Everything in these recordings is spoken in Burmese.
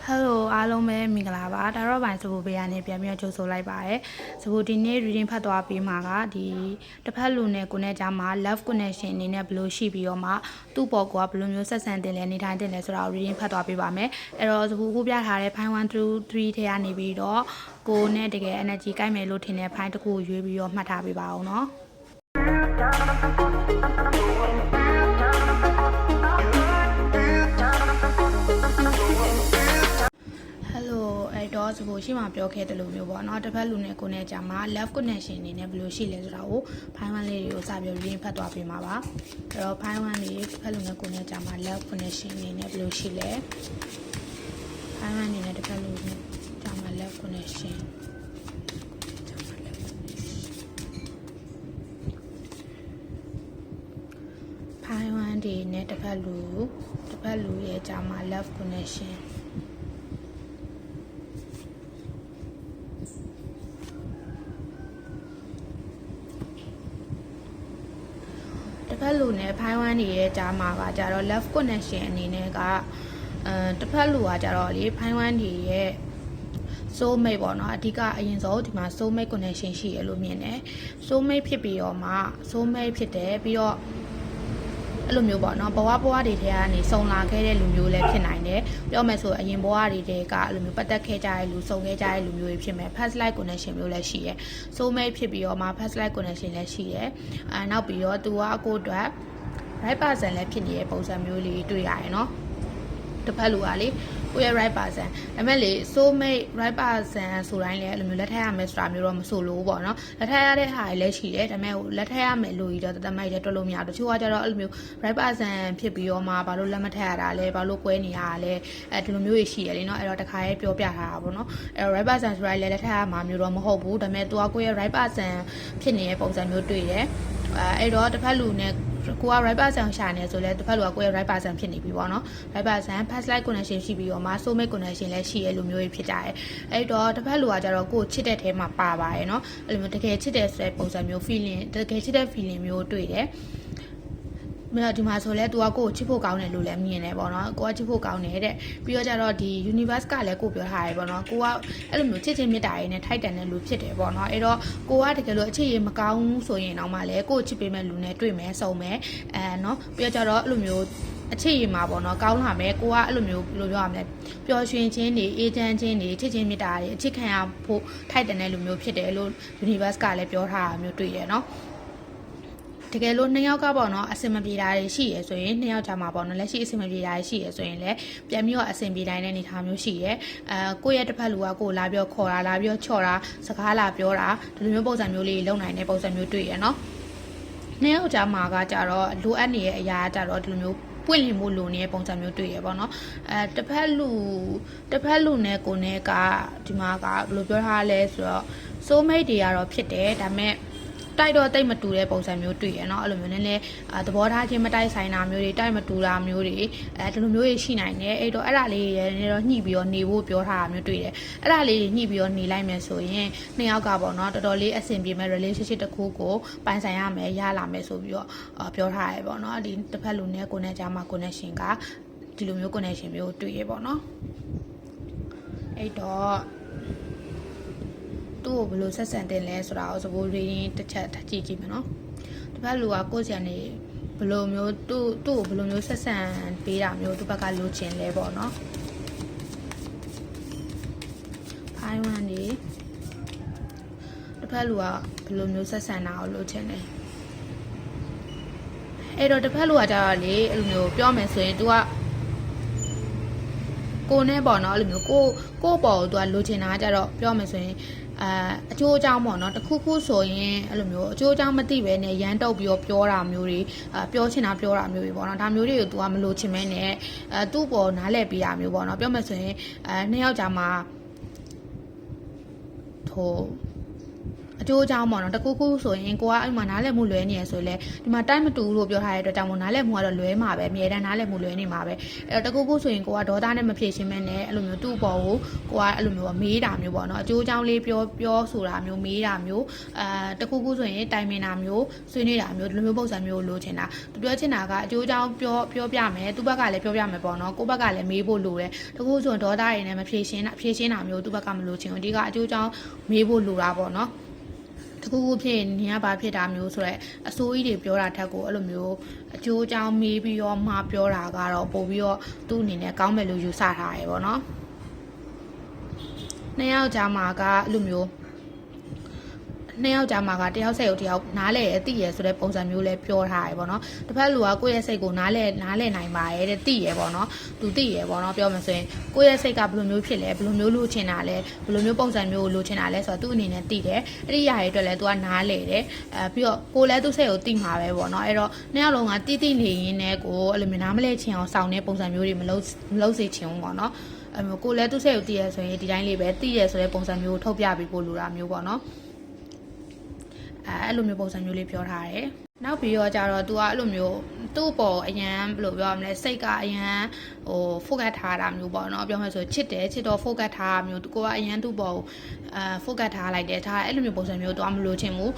Hello အားလုံးပဲမင်္ဂလာပါဒါတော့ပိုင်းစပူပေးရနေပြန်ပြီးတော့ကြိုဆိုလိုက်ပါရယ်စပူဒီနေ့ reading ဖတ်သွားပြီးမှာကဒီတစ်ဖက်လူနဲ့ကိုနဲ့ကြားမှာ love connection အနေနဲ့ဘယ်လိုရှိပြီးတော့မှသူ့ပေါ်ကဘယ်လိုမျိုးဆက်ဆံတင်လဲနေထိုင်တင်လဲဆိုတာကို reading ဖတ်သွားပေးပါမယ်အဲ့တော့စပူခုပြထားတဲ့ file 1 through 3ထဲကနေပြီးတော့ကိုနဲ့တကယ် energy ကိုက်မယ်လို့ထင်တဲ့ file တစ်ခုကိုရွေးပြီးတော့မှတ်ထားပေးပါအောင်နော်အဲ့တော့စပိုရှိမှပြောခဲ့တယ်လို့မျိုးပေါ့နော်တစ်ဖက်လူနဲ့ကိုနဲ့ကြာမှာ love connection အနေနဲ့ဘယ်လိုရှိလဲဆိုတာကို file 1လေးတွေကိုစပြီး reading ဖတ်သွားပေးမှာပါအဲ့တော့ file 1လေးတစ်ဖက်လူနဲ့ကိုနဲ့ကြာမှာ love connection အနေနဲ့ဘယ်လိုရှိလဲ file 1အနေနဲ့တစ်ဖက်လူနဲ့ကြာမှာ love connection file 1ဒီနဲ့တစ်ဖက်လူရဲ့ကြာမှာ love connectionတစ်ဖက်လူနဲ့ဖိုင်းဝမ်းနေရဲ့ကြားမှာကကြတော့ love connection အနေနဲ့ကတစ်ဖက်လူကကြတော့လေဖိုင်းဝမ်းနေရဲ့ soul mate ပေါ့နော်အဓိကအရင်ဆုံးဒီမှာ soul mate connection ရှိရလို့မြင်တယ် soul mate ဖြစ်ပြီးတော့မှ soul mate ဖြစ်တယ်ပြီးတော့အဲ့လိုမျိုးပေါ့နော်ဘဝတွေထဲကနေစုံလာခဲ့တဲ့လူမျိုးလည်းဖြစ်နိုင်တယ်ပြောမယ်ဆိုအရင်ဘဝတွေတဲကအဲ့လိုမျိုးပတ်သက်ခဲ့ကြတဲ့လူစုံခဲ့ကြတဲ့လူမျိုးတွေဖြစ်မယ် past life connection မျိုးလည်းရှိရယ် soul mate ဖြစ်ပြီးတော့မှ past life connection လည်းရှိရယ်နောက်ပြီးတော့သူကအကိုအတွက် right person လည်းဖြစ်နေတဲ့ပုံစံမျိုးလေးတွေ့ရရယ်နော်တစ်ဖက်လူကလေကိုရဲ့ right person ဒါပေမဲ့လေ soul mate right person ဆိုတိုင်းလည်းအဲ့လိုမျိုးလက်ထပ်ရမယ်ဆိုတာမျိုးတော့မဆိုလို့ပေါ့နော်လက်ထပ်ရတဲ့ဟာတွေလည်းရှိတယ်ဒါပေမဲ့လက်ထပ်ရမယ်လို့ကြီးတော့တမိုက်လည်းတွက်လို့မရဘူးတချို့ကကြတော့အဲ့လိုမျိုး right person ဖြစ်ပြီးတော့မှဘာလို့လက်မထပ်ရတာလဲဘာလို့ကွဲနေရတာလဲဒီလိုမျိုးတွေရှိရလေနော်အဲ့တော့တခါရေးပြောပြထားတာပေါ့နော်အဲ့တော့ right person ဆိုတိုင်းလည်းလက်ထပ်ရမှာမျိုးတော့မဟုတ်ဘူးဒါပေမဲ့သူကကိုရဲ့ right person ဖြစ်နေတဲ့ပုံစံမျိုးတွေ့တယ်အဲ့တော့တစ်ဖက်လူနဲ့ကိုက right person ရှာနေဆိုလဲတစ်ဖက်လူကကိုရဲ့ right person ဖြစ်နေပြီပေါ့နော် right person past life connection ရှိပြီးတော့မှ soul mate connection လည်းရှိရဲ့လူမျိုးတွေဖြစ်ကြတယ်အဲ့တော့တစ်ဖက်လူကကြတော့ကိုချစ်တဲ့ထဲမှာပါပါတယ်နော်အဲ့လိုမျိုးတကယ်ချစ်တဲ့ဆိုတဲ့ပုံစံမျိုး feeling တကယ်ချစ်တဲ့ feeling မျိုးတွေ့တယ်ဒီမှာဆိုလဲသူကကိုချစ်ဖို့ကောင်းတယ်လို့လည်းမြင်တယ်ပေါ့နော်ကိုကချစ်ဖို့ကောင်းတယ်တဲ့ပြီးတော့ကြတော့ဒီ universe ကလည်းကိုပြောထားတယ်ပေါ့နော်ကိုကအဲ့လိုမျိုးချစ်ချင်းမြတ်တာရင်းနဲ့ထိုက်တန်တဲ့လူဖြစ်တယ်ပေါ့နော်အဲ့တော့ကိုကတကယ်လို့အခြေရမကောင်းဆိုရင်တော့မှလည်းကိုချစ်ပေးမဲ့လူနဲ့တွေ့မယ်စုံမယ်နော်ပြီးတော့ကြတော့အဲ့လိုမျိုးအခြေရမှာပေါ့နော်ကောင်းလာမယ်ကိုကအဲ့လိုမျိုးဘယ်လိုပြောရမလဲပျော်ရွှင်ခြင်းတွေအေးချမ်းခြင်းတွေချစ်ချင်းမြတ်တာတွေအချစ်ခံရဖို့ထိုက်တန်တဲ့လူမျိုးဖြစ်တယ်လို့ universe ကလည်းပြောထားတာမျိုးတွေ့ရနော်တကယ်လို့နှစ်ယောက်ကပေါ့နော်အဆင်မပြေတာတွေရှိရဆိုရင်နှစ်ယောက်ကြာမှာပေါ့နော်လက်ရှိအဆင်မပြေတာတွေရှိရဆိုရင်လည်းပြန်ပြီးတော့အဆင်ပြေတိုင်းတဲ့အနေထားမျိုးရှိရကိုယ့်ရဲ့တစ်ဖက်လူကကိုလာပြောခေါ်တာလာပြောချော့တာစကားလာပြောတာဒီလိုမျိုးပုံစံမျိုးလေးလုံနိုင်တဲ့ပုံစံမျိုးတွေ့ရနော်နှစ်ယောက်ကြာမှာကကြတော့လိုအပ်နေတဲ့အရာကြတော့ဒီလိုမျိုးပွင့်လင်းမှုလိုနေတဲ့ပုံစံမျိုးတွေ့ရပေါ့နော်တစ်ဖက်လူနဲ့ကိုနဲ့ကဒီမှာကဘယ်လိုပြောထားလဲဆိုတော့ soul mate တွေကတော့ဖြစ်တယ်ဒါပေမဲ့တိုက်တော့တိတ်မတူတဲ့ပုံစံမျိုးတွေ့ရနော်အဲ့လိုမျိုးနည်းနည်းသဘောထားချင်းမတိုက်ဆိုင်တာမျိုးတွေတိုက်မတူတာမျိုးတွေဒီလိုမျိုးတွေရှိနိုင်တယ်အဲ့တော့အဲ့ဒါလေးတွေနည်းတော့ညှိပြီးတော့နေဖို့ပြောထားတာမျိုးတွေ့တယ်အဲ့ဒါလေးတွေညှိပြီးတော့နေလိုက်မယ်ဆိုရင်နှစ်ယောက်ကပေါ့နော်တော်တော်လေးအဆင်ပြေမဲ့ relationship တစ်ခုကိုပိုင်ဆိုင်ရမယ်ရလာမယ်ဆိုပြီးတော့ပြောထားရပေါ့နော်ဒီတစ်ဖက်လူနဲ့ကိုနဲ့ကြားမှာ connection ကဒီလိုမျိုး connection မျိုးတွေ့ရပေါ့နော်အဲ့တော့သူ့ကိုဘယ်လိုဆက်ဆံတင်လဲဆိုတာကိုစပိုး reading တစ်ချက်ထပ်ကြည့်ကြည့်မယ်နော်ဒီဘက်လူကကိုယ့်ဆရာနေဘယ်လိုမျိုးသူ့ကိုဘယ်လိုမျိုးဆက်ဆံပေးတာမျိုးသူ့ဘက်ကလိုချင်လဲပေါ့နော်ဖိုင်းဝမ်းနေဒီဘက်လူကဘယ်လိုမျိုးဆက်ဆံတာကိုလိုချင်လဲအဲ့တော့ဒီဘက်လူကကြတော့လေအဲ့လိုမျိုးပြောမယ်ဆိုရင် तू ကကိုနဲ့ပေါ့နော်အဲ့လိုမျိုးကိုပေါ်ကို तू ကလိုချင်တာကြတော့ပြောမယ်ဆိုရင်အကျိုးအကြောင်းပေါ့နော်တခုခုဆိုရင်အဲ့လိုမျိုးအကျိုးအကြောင်းမသိပဲနဲ့ရမ်းတုပ်ပြီးတော့ပြောတာမျိုးတွေပြောချင်တာပြောတာမျိုးတွေပေါ့နော်ဒါမျိုးတွေကို तू ကမလိုချင်မဲနဲ့သူ့ပေါ်နားလဲပေးတာမျိုးပေါ့နော်ပြောမယ်ဆိုရင်နှစ်ယောက်ကြာမှာဟို အကျိုးအကြောင်းပေါ့နော်တကူဆိုရင်ကိုကအဲ့မှာနားလည်မှုလွဲနေရဆိုလဲဒီမှာတိုက်မတူလို့ပြောထားတဲ့အတွက်ကြောင့်မို့နားလည်မှုကတော့လွဲမှာပဲအမြဲတမ်းနားလည်မှုလွဲနေမှာပဲအဲ့တော့တကူဆိုရင်ကိုကဒေါသနဲ့မဖြေရှင်းမဲနဲ့အဲ့လိုမျိုးသူ့ဘောကိုကိုကအဲ့လိုမျိုးမေးတာမျိုးပေါ့နော်အကျိုးအကြောင်းလေးပြောဆိုတာမျိုးမေးတာမျိုးတကူဆိုရင်တိုင်ပင်တာမျိုးဆွေးနွေးတာမျိုးဒီလိုမျိုးပုံစံမျိုးလိုချင်တာသူပြောချင်တာကအကျိုးအကြောင်းပြောပြမယ်သူ့ဘက်ကလည်းပြောပြမယ်ပေါ့နော်ကိုယ့်ဘက်ကလည်းမေးဖို့လိုတယ်တကူဆိုရင်ဒေါသရည်နဲ့မဖြေရှင်းတာမျိုးသူ့ဘက်ကမလိုချင်ဘူးဒီကအကျိုးအကြောင်းမေးဖို့လိုတာပေါ့နော်တကူဖြစ်နေရပါဖြစ်တာမျိုးဆိုတော့အစိုးရတွေပြောတာထက်ကိုအဲ့လိုမျိုးအကျိုးအကြောင်းမေးပြီးတော့မှပြောတာကတော့ပို့ပြီးတော့သူ့အနေနဲ့ကောင်းမယ်လို့ယူဆထားရပေါ့နော်နှစ်ယောက်ကြားမှာကအဲ့လိုမျိုးနှစ်ယောက်ကြားမှာကတယောက်စိတ်ကိုတယောက်နားလဲသိရဆိုတဲ့ပုံစံမျိုးလဲပြောထားရပေါ့နော်တစ်ဖက်လူကကိုယ့်ရဲ့စိတ်ကိုနားလဲနိုင်ပါရဲ့တဲ့သိရပေါ့နော်သူသိရပေါ့နော်ပြောမှဆိုရင်ကိုယ့်ရဲ့စိတ်ကဘယ်လိုမျိုးဖြစ်လဲဘယ်လိုမျိုးလိုချင်တာလဲဘယ်လိုမျိုးပုံစံမျိုးကိုလိုချင်တာလဲဆိုတော့သူ့အနေနဲ့သိတယ်အဲ့ဒီຢာရဲ့အတွက်လဲသူကနားလဲတယ်ပြီးတော့ကိုလည်းသူ့စိတ်ကိုသိမှာပဲပေါ့နော်အဲ့တော့နှစ်ယောက်လုံးကတိနေရင်းနဲ့ကိုအဲ့လိုမျိုးနားမလဲချင်အောင်စောင့်တဲ့ပုံစံမျိုးတွေမလုပ်စေချင်ဘူးပေါ့နော်ကိုလည်းသူ့စိတ်ကိုသိရဆိုရင်ဒီတိုင်းလေးပဲသိရဆိုတဲ့ပုံစံမျိုးကိုထုတ်ပြပြီးပို့လိုတာမျိုးပေါ့နော်အဲ့လိုမျိုးပုံစံမျိုးလေးပြောထားတယ်နောက်ပြီးတော့ကြတော့ तू ကအဲ့လိုမျိုးသူ့ပေါ်အရန်ဘယ်လိုပြောရမလဲစိတ်ကအရန်focus ထားတာမျိုးပေါ့နော်ပြောမှဆိုချစ်တော့ focus ထားတာမျိုးကိုကအရန်သူ့ပေါ်focus ထားလိုက်တယ်ထားအဲ့လိုမျိုးပုံစံမျိုး तू မလို့ချင်ဘူး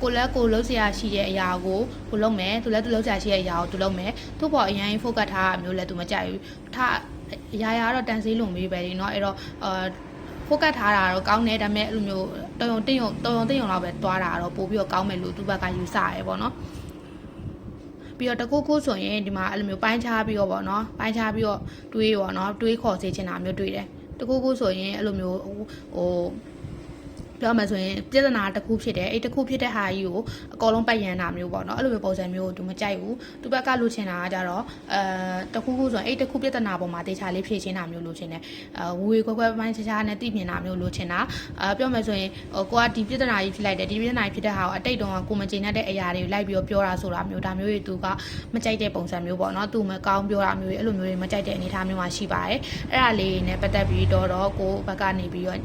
ကိုလည်းကိုလုံးစရာရှိတဲ့အရာကိုကိုလုံးမယ်သူလည်းသူလုံးစရာရှိတဲ့အရာကိုသူလုံးမယ်သူ့ပေါ်အရန် focus ထားတာမျိုးလည်း तू မကြိုက်ဘူးထားအရာတော့တန်ဆေးလုံပြီးပဲဒီเนาะအဲ့တော့focus ထားတာတော့ကောင်းတယ်ဒါပေမဲ့အဲ့လိုမျိုးတော်ရုံတင်းရုံလောက်ပဲသွားတာတော့ပို့ပြီးတော့ကောင်းမယ်လို့သူ့ဘက်ကယူဆရဲပေါ့နော်ပြီးတော့တခုဆိုရင်ဒီမှာအဲ့လိုမျိုးပိုင်းခြားပြီးတော့ပေါ့နော်ပိုင်းခြားပြီးတော့တွေးပေါ့နော်တွေးခေါ်စေချင်တာမျိုးတွေးတယ်တခုဆိုရင်အဲ့လိုမျိုးပြောမှဆိုရင်ပြဿနာတစ်ခုဖြစ်တယ်အဲ့တစ်ခုဖြစ်တဲ့ဟာကြီးကိုအကောလုံးပတ်ရန်တာမျိုးပေါ့နော်အဲ့လိုမျိုးပုံစံမျိုးကိုသူမကြိုက်ဘူးသူဘက်ကလိုချင်တာကကြတော့တစ်ခုဆိုရင်အဲ့တစ်ခုပြဿနာပေါ်မှာတေချာလေးဖြေရှင်းတာမျိုးလိုချင်တယ်ဝေခွဲပိုင်းခြားနဲ့သိမြင်တာမျိုးလိုချင်တာပြောမှဆိုရင်ကိုကဒီပြဿနာကြီးဖြစ်လိုက်တယ်ဒီပြဿနာကြီးဖြစ်တဲ့ဟာကိုအတိတ်တုန်းကကိုမကျေနပ်တဲ့အရာတွေကိုလိုက်ပြီးတော့ပြောတာဆိုတာမျိုးဒါမျိုးတွေသူကမကြိုက်တဲ့ပုံစံမျိုးပေါ့နော်သူမကောင်းပြောတာမျိုးတွေအဲ့လိုမျိုးတွေမကြိုက်တဲ့အနေအထားမျိုးမှာရှိပါတယ်အဲ့ဒါလေးနဲ့ပတ်သက်ပြီးတော့ကိုဘက်ကနေပြီးတော့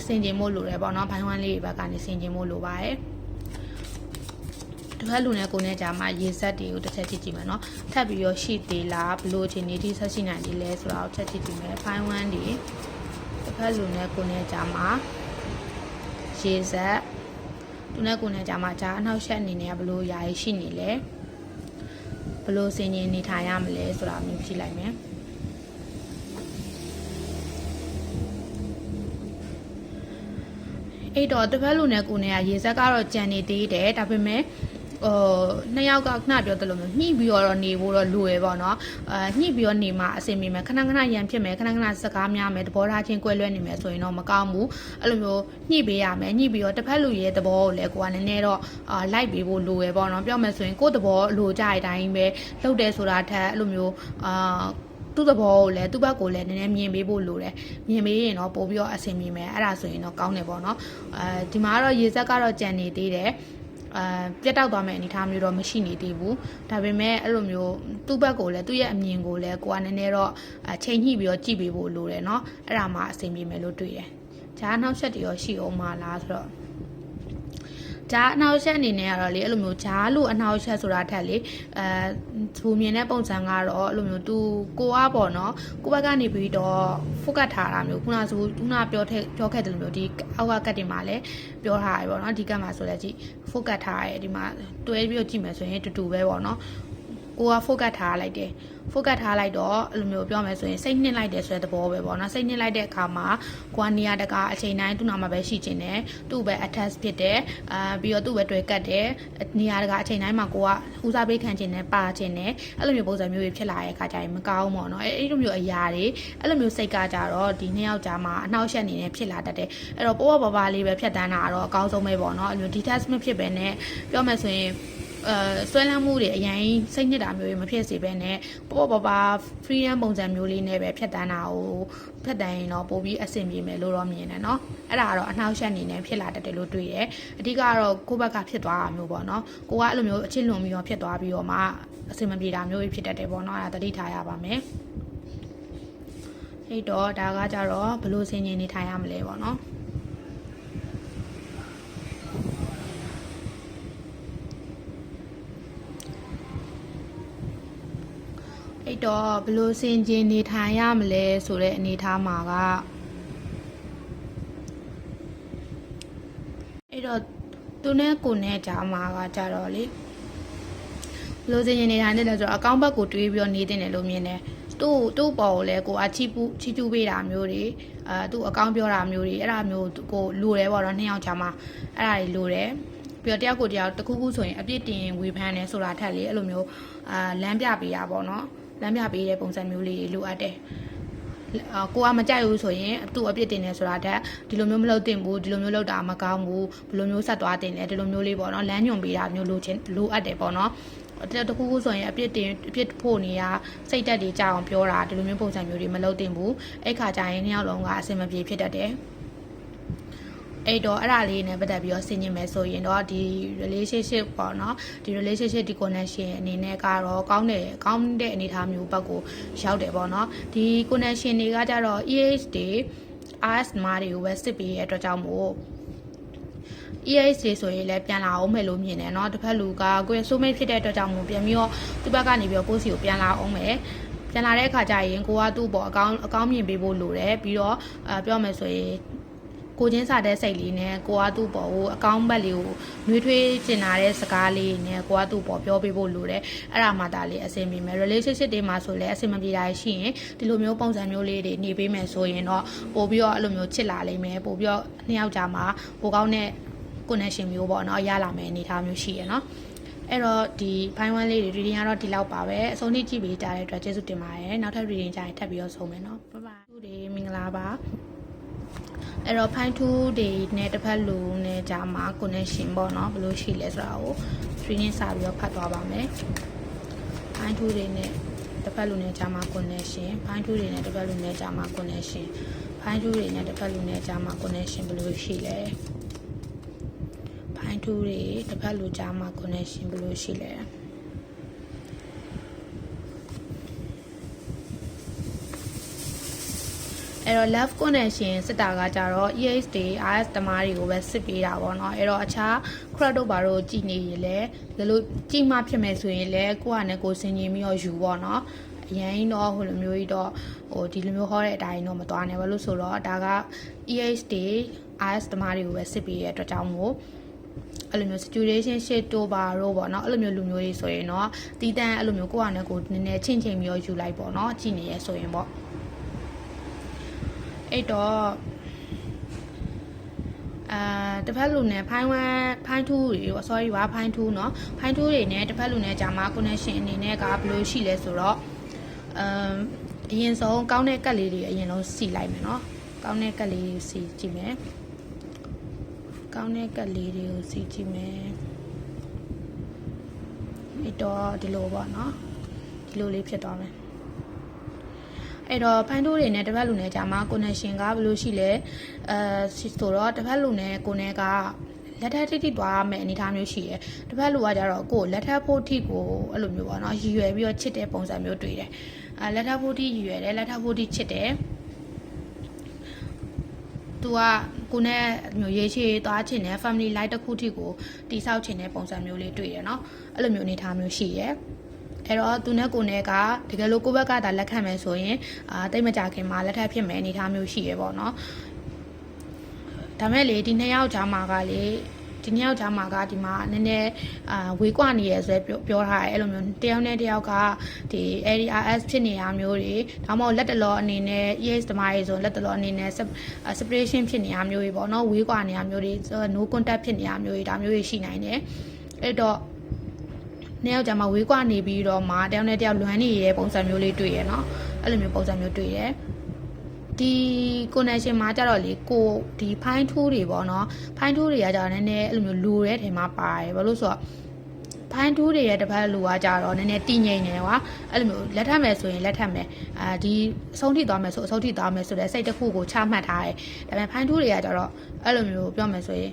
စင်ကျင်မှုလိုတယ်ပေါ့နော်ဘိုင်းဝမ်းလေးဘက်ကနေဆင်ခြင်မှုလိုပါတယ်တပတ်လူနဲ့ကိုနဲ့ကြာမှာရေစက်တွေကိုတစ်ချက်ကြည့်ကြည့်မယ်နော်ထပ်ပြီးတော့ရှိသေးလားဘလို့ချင်းနေတိဆက်ရှိနိုင်သေးလဲဆိုတာကိုချက်ကြည့်ကြည့်မယ်ဖိုင်းဝမ်းတွေတပတ်လူနဲ့ကိုနဲ့ကြာမှာရေစက်သူနဲ့ကိုနဲ့ကြာမှာဂျာအနောက်ရှက်အနေနဲ့ဘလို့ယာရရှိနေလဲဘလို့ဆင်ခြင်နေထိုင်ရမလဲဆိုတာမျိုးကြည့်လိုက်မယ်အဲ့တော့တစ်ဖက်လူနဲ့ကိုနဲ့ကရေစက်ကတော့ကြံနေသေးတယ်ဒါပေမဲ့နှစ်ယောက်ကခဏပြောတယ်လို့မျိုးညှိပြီးတော့နေဖို့တော့လိုရပေါ့နော်ညှိပြီးတော့နေမှာအဆင်ပြေမယ်ခဏရန်ဖြစ်မယ်ခဏစကားများမယ်သဘောထားချင်းကွဲလွဲနေမယ်ဆိုရင်တော့မကောင်းဘူးအဲ့လိုမျိုးညှိပေးရမယ်ညှိပြီးတော့တစ်ဖက်လူရဲ့သဘောကိုလည်းကိုကနည်းနည်းတော့လိုက်ပေးဖို့လိုရပေါ့နော်ပြောမယ်ဆိုရင်ကိုယ့်သဘောလိုကြတဲ့အတိုင်းပဲလှုပ်တယ်ဆိုတာထက်အဲ့လိုမျိုးသူ့သဘောကိုလည်းသူ့ဘက်ကိုလည်းနည်းနည်းမြင်ပေးဖို့လိုတယ်မြင်ပေးရင်တော့ပို့ပြီးတော့အဆင်ပြေမယ်အဲ့ဒါဆိုရင်တော့ကောင်းတယ်ပေါ့နော်ဒီမှာကတော့ရေစက်ကတော့ကြံနေသေးတယ်ပြတ်တောက်သွားမယ့်အနေအထားမျိုးတော့မရှိနေသေးဘူးဒါပေမဲ့အဲ့လိုမျိုးသူ့ဘက်ကိုလည်းသူ့ရဲ့အမြင်ကိုလည်းကိုကနည်းနည်းတော့ချိန်ညှိပြီးတော့ကြည့်ပေးဖို့လိုတယ်เนาะအဲ့ဒါမှအဆင်ပြေမယ်လို့တွေ့တယ်ဂျားနောက်ဆက်တွေရောရှိအောင်မလားဆိုတော့ဂျားအနောက်ရှက်အနေနဲ့ကတော့လေအဲ့လိုမျိုးဂျားလို့အနောက်ရှက်ဆိုတာထက်လေသူမြင်တဲ့ပုံစံကတော့အဲ့လိုမျိုးသူကိုကပေါ့နော်ကိုဘက်ကနေပြီးတော့ focus ထားတာမျိုးခုနပြောခဲ့တယ်လို့မျိုးဒီအောက်ကကတ်တင်မှာလည်းပြောထားရပေါ့နော်ဒီကတ်မှာဆိုလည်းကြည့် focus ထားရတယ်ဒီမှာတွဲပြီးတော့ကြည့်မယ်ဆိုရင်တူပဲပေါ့နော်ကိုက focus ထားလိုက်တယ် focus ထားလိုက်တော့အဲ့လိုမျိုးပြောမယ်ဆိုရင်စိတ်နှိမ့်လိုက်တယ်ဆိုတဲ့သဘောပဲပေါ့နော်စိတ်နှိမ့်လိုက်တဲ့အခါမှာကိုကနေရာတကာအချိန်တိုင်းသူ့နာမှာပဲရှိခြင်းတယ်သူ့ပဲ attach ဖြစ်တယ်ပြီးတော့သူ့ပဲတွေ့ကတ်တယ်နေရာတကာအချိန်တိုင်းမှာကိုကဦးစားပေးခံခြင်းနဲ့ပါခြင်းနဲ့အဲ့လိုမျိုးပုံစံမျိုးတွေဖြစ်လာတဲ့အခါကျရင်မကောင်းဘူးပေါ့နော်အဲ့လိုမျိုးအရာတွေအဲ့လိုမျိုးစိတ်ကကြတော့ဒီနှစ်ယောက်ကြားမှာအနှောက်အယှက်အနေနဲ့ဖြစ်လာတတ်တယ်အဲ့တော့ပိုးပါလေးပဲဖြတ်တန်းတာကတော့အကောင်းဆုံးပဲပေါ့နော်အဲ့လို detach မဖြစ်ပဲနဲ့ပြောမယ်ဆိုရင်ဆွဲလန်းမှုတွေအရင်စိတ်ညစ်တာမျိုးတွေမဖြစ်စေဘဲနဲ့ပေါ့ freedom ပုံစံမျိုးလေးနဲ့ပဲဖြတ်တန်းတာကိုဖြတ်တန်းရင်တော့ပို့ပြီးအဆင်ပြေမယ်လို့တော့မြင်တယ်เนาะအဲ့ဒါကတော့အနှောက်အယှက်အနေနဲ့ဖြစ်လာတတ်တယ်လို့တွေ့ရတယ်အဓိကတော့ကိုယ့်ဘက်ကဖြစ်သွားတာမျိုးပေါ့เนาะကိုကအဲ့လိုမျိုးအချစ်လွန်ပြီးတော့ဖြစ်သွားပြီးတော့မှအဆင်မပြေတာမျိုးဖြစ်တတ်တယ်ပေါ့เนาะအဲ့ဒါသတိထားရပါမယ်အဲ့တော့ဒါကကြတော့ဘယ်လိုဆင်ခြင်နေထိုင်ရမလဲပေါ့เนาะ တော့ဘလို့စင်ကျင်နေထိုင်ရမလဲဆိုတဲ့အနေအထားမှာကအဲ့တော့သူနဲ့ကိုနဲ့ကြားမှာကကြတော့လေဘလို့စင်ကျင်နေထိုင်တယ်လဲဆိုတော့အကောင့်ဘက်ကိုတွေးပြီးတော့နေတင်တယ်လို့မြင်တယ်သူ့ပေါ်ကိုလည်းကိုအချီကျူးပေးတာမျိုးတွေသူ့အကောင့်ပြောတာမျိုးတွေအဲ့ဒါမျိုးကိုလိုတယ်ပေါ့နော်နှစ်ယောက်ကြားမှာအဲ့ဒါတွေလိုတယ်ပြီးတော့တယောက်ကိုတယောက်တစ်ခုခုဆိုရင်အပြစ်တင်ဝေဖန်တယ်ဆိုတာထက်လေအဲ့လိုမျိုးလမ်းပြပေးတာပေါ့နော်လမ်းပြပေးတဲ့ပုံစံမျိုးလေးလိုအပ်တယ်ကိုကမကြိုက်ဘူးဆိုရင်သူ့အပြစ်တင်နေဆိုတာတက်ဒီလိုမျိုးမလုပ်သင့်ဘူးဒီလိုမျိုးလုပ်တာမကောင်းဘူးဘယ်လိုမျိုးဆက်သွားတင်လဲဒီလိုမျိုးလေးပေါ့နော်လမ်းညွှန်ပေးတာမျိုးလိုအပ်တယ်ပေါ့နော်တခုခုဆိုရင်အပြစ်ဖို့နေရစိတ်တက်တွေကြောက်အောင်ပြောတာဒီလိုမျိုးပုံစံမျိုးတွေမလုပ်သင့်ဘူးအဲ့ခါကျရင်နှစ်ယောက်လုံးကအဆင်မပြေဖြစ်တတ်တယ်အဲ့တော့အဲ့ဒါလေးနဲ့ပတ်သက်ပြီးတော့ဆင်ခြင်မယ်ဆိုရင်တော့ဒီ relationship ပေါ့နော်ဒီ relationship ဒီ connection အနေနဲ့ကတော့ကောင်းတဲ့အနေအထားမျိုးဘက်ကိုရောက်တယ်ပေါ့နော်ဒီ connection တွေကကြတော့ EH တွေ RS မားတွေကိုပဲစစ်ပေးရတဲ့အတွက်ကြောင့်မို့EH တွေဆိုရင်လည်းပြန်လာအောင်မယ်လို့မြင်တယ်เนาะတစ်ဖက်လူကကိုယ့်ရဲ့ soulmate ဖြစ်တဲ့အတွက်ကြောင့်မို့ပြန်ပြီးတော့သူ့ဘက်ကနေပြီးတော့ကိုယ့်စီကိုပြန်လာအောင်မယ်ပြန်လာတဲ့အခါကျရင်ကိုကသူ့ပေါ်အကောင်းမြင်ပေးဖို့လိုတယ်ပြီးတော့ပြောမယ်ဆိုရင်ကိုချင်းစားတဲ့စိတ်လေးနဲ့ကိုကသူ့ပေါ်ကိုအကောင်းဘက်လေးကိုနှွေးထွေးကျင်လာတဲ့စကားလေးနဲ့ကိုကသူ့ပေါ်ပြောပေးဖို့လိုတယ်အဲ့ဒါမှဒါလေးအဆင်ပြေမယ် relationship တွေမှာဆိုလည်းအဆင်မပြေတာရှိရင်ဒီလိုမျိုးပုံစံမျိုးလေးတွေနေပေးမယ်ဆိုရင်တော့ပို့ပြီးတော့အဲ့လိုမျိုးချစ်လာလိမ့်မယ်ပို့ပြီးတော့နှစ်ယောက်ကြားမှာပိုကောင်းတဲ့ connection မျိုးပေါ့နော်ရလာမယ်အနေထားမျိုးရှိရယ်နော်အဲ့တော့ဒီဖိုင်ဝမ်လေးတွေ reading ကတော့ဒီလောက်ပါပဲအဆုံးထိကြည့်ပေးကြတဲ့အတွက်ကျေးဇူးတင်ပါတယ်နောက်ထပ် reading ကြရင်ထပ်ပြီးတော့ဆုံးမယ်နော် bye bye သူတွေမင်္ဂလာပါအဲ့တော့ဖိုင်2တွေနဲ့တစ်ဖက်လူနဲ့ကြားမှာ connection ပေါ့နော်ဘယ်လိုရှိလဲဆိုတာကို reading စာပြီးတော့ဖတ်သွားပါမယ်ဖိုင်2တွေနဲ့တစ်ဖက်လူနဲ့ကြားမှာ connection ဖိုင်2တွေနဲ့တစ်ဖက်လူနဲ့ကြားမှာ connection ဖိုင်2တွေနဲ့တစ်ဖက်လူနဲ့ကြားမှာ connection ဘယ်လိုရှိလဲဖိုင်2တွေတစ်ဖက်လူကြားမှာ connection ဘယ်လိုရှိလဲအဲ့တော့ love connection စစ်တာကကြတော့ EH တွေ RS တမားတွေကိုပဲစစ်ပေးတာပေါ့နော်အဲ့တော့အခြား crowd တို့ဘာလို့ကြည်နေရလဲဒီလိုကြည်မှဖြစ်မယ်ဆိုရင်လည်းကိုယ့်ဟာနဲ့ကိုယ်စင်ကြီးပြီးတော့ယူပေါ့နော်အရင်တော့ဟိုလိုမျိုးကြီးတော့ဒီလိုမျိုးဟောတဲ့အတိုင်းတော့မသွားနဲ့ဘာလို့ဆိုတော့ဒါက EH တွေ RS တမားတွေကိုပဲစစ်ပေးရတဲ့အတွက်ကြောင့်မို့အဲ့လိုမျိုး situation shit တို့ပါတော့ပေါ့နော်အဲ့လိုမျိုးလူမျိုးတွေဆိုရင်တော့တီးတန်းအဲ့လိုမျိုးကိုယ့်ဟာနဲ့ကိုယ်နည်းနည်းချင်းချင်းပြီးတော့ယူလိုက်ပေါ့နော်ကြည်နေရဆိုရင်ပေါ့အဲ့တော့တစ်ဖက်လူနဲ့ဖိုင်2တွေ sorry ပါဖိုင်2เนาะဖိုင်2တွေနဲ့တစ်ဖက်လူနဲ့ကြာမှာ connection အနေနဲ့ကဘယ်လိုရှိလဲဆိုတော့အရင်ဆုံးကောင်းတဲ့ကတ်လေးတွေအရင်ဆုံးစီလိုက်မယ်เนาะကောင်းတဲ့ကတ်လေးတွေစီကြည့်မယ်ကောင်းတဲ့ကတ်လေးတွေကိုစီကြည့်မယ်အဲ့တော့ဒီလိုပေါ့เนาะဒီလိုလေးဖြစ်သွားမယ်အဲ့တော့ဖိုင်တိုးတွေနဲ့တစ်ဖက်လူနဲ့ကြာမှာ connection ကဘယ်လိုရှိလဲဆိုတော့တစ်ဖက်လူနဲ့ကိုယ်နဲ့ကလက်ထပ်ထိသွားမယ်အနေအထားမျိုးရှိရယ်တစ်ဖက်လူကကြတော့ကိုယ်လက်ထပ်ဖို့ထိကိုအဲ့လိုမျိုးပေါ့နော်ရည်ရွယ်ပြီးတော့ချစ်တဲ့ပုံစံမျိုးတွေ့တယ်လက်ထပ်ဖို့ထိရည်ရွယ်တယ်လက်ထပ်ဖို့ထိချစ်တယ်သူကကိုနဲ့မျိုးရေးချေသွားချင်တဲ့ family life တစ်ခုထိကိုတိဆောက်ချင်တဲ့ပုံစံမျိုးလေးတွေ့ရเนาะအဲ့လိုမျိုးအနေအထားမျိုးရှိရယ်အဲ့တော့သူနဲ့ကိုနဲ့ကတကယ်လို့ကိုယ့်ဘက်ကဒါလက်ခံမယ်ဆိုရင်တိတ်မကြခင်မှာလက်ထပ်ဖြစ်မယ်အနေအထားမျိုးရှိရပေါ့နော်ဒါမဲ့လေဒီနှစ်ယောက်ကြားမှာကလေဒီနှစ်ယောက်ကြားမှာကဒီမှာနည်းနည်းဝေးကွာနေရဆိုပြောထားတယ်အဲ့လိုမျိုးတယောက်နဲ့တယောက်ကဒီ ARS ဖြစ်နေရမျိုးတွေဒါမှမဟုတ်လက်တလောအနေနဲ့ EH တမားတွေဆိုလက်တလောအနေနဲ့ separation ဖြစ်နေရမျိုးတွေပေါ့နော်ဝေးကွာနေရမျိုးတွေ no contact ဖြစ်နေရမျိုးတွေဒါမျိုးတွေရှိနိုင်တယ်အဲ့တော့နှစ်ယောက်ကြားမှာဝေးကွာနေပြီးတော့မှတယောက်နဲ့တယောက်လွမ်းနေရတဲ့ပုံစံမျိုးလေးတွေ့ရနော်အဲ့လိုမျိုးပုံစံမျိုးတွေ့ရဒီ connection မှာကြတော့လေကိုဒီဖိုင်2တွေပေါ့နော်ဖိုင်2တွေကကြတော့နည်းနည်းအဲ့လိုမျိုးလိုတဲ့ထဲမှာပါတယ်ဘာလို့ဆိုတော့ဖိုင်2တွေရဲ့တစ်ဖက်လူကကြတော့နည်းနည်းတည်ငြိမ်နေကွာအဲ့လိုမျိုးလက်ထပ်မယ်ဆိုရင်လက်ထပ်မယ်ဒီအဆုံးထိသွားမယ်ဆိုအဆုံးထိသွားမယ်ဆိုတဲ့စိတ်တစ်ခုကိုချမှတ်ထားတယ်ဒါပေမဲ့ဖိုင်2တွေကကြတော့အဲ့လိုမျိုးပြောမယ်ဆိုရင်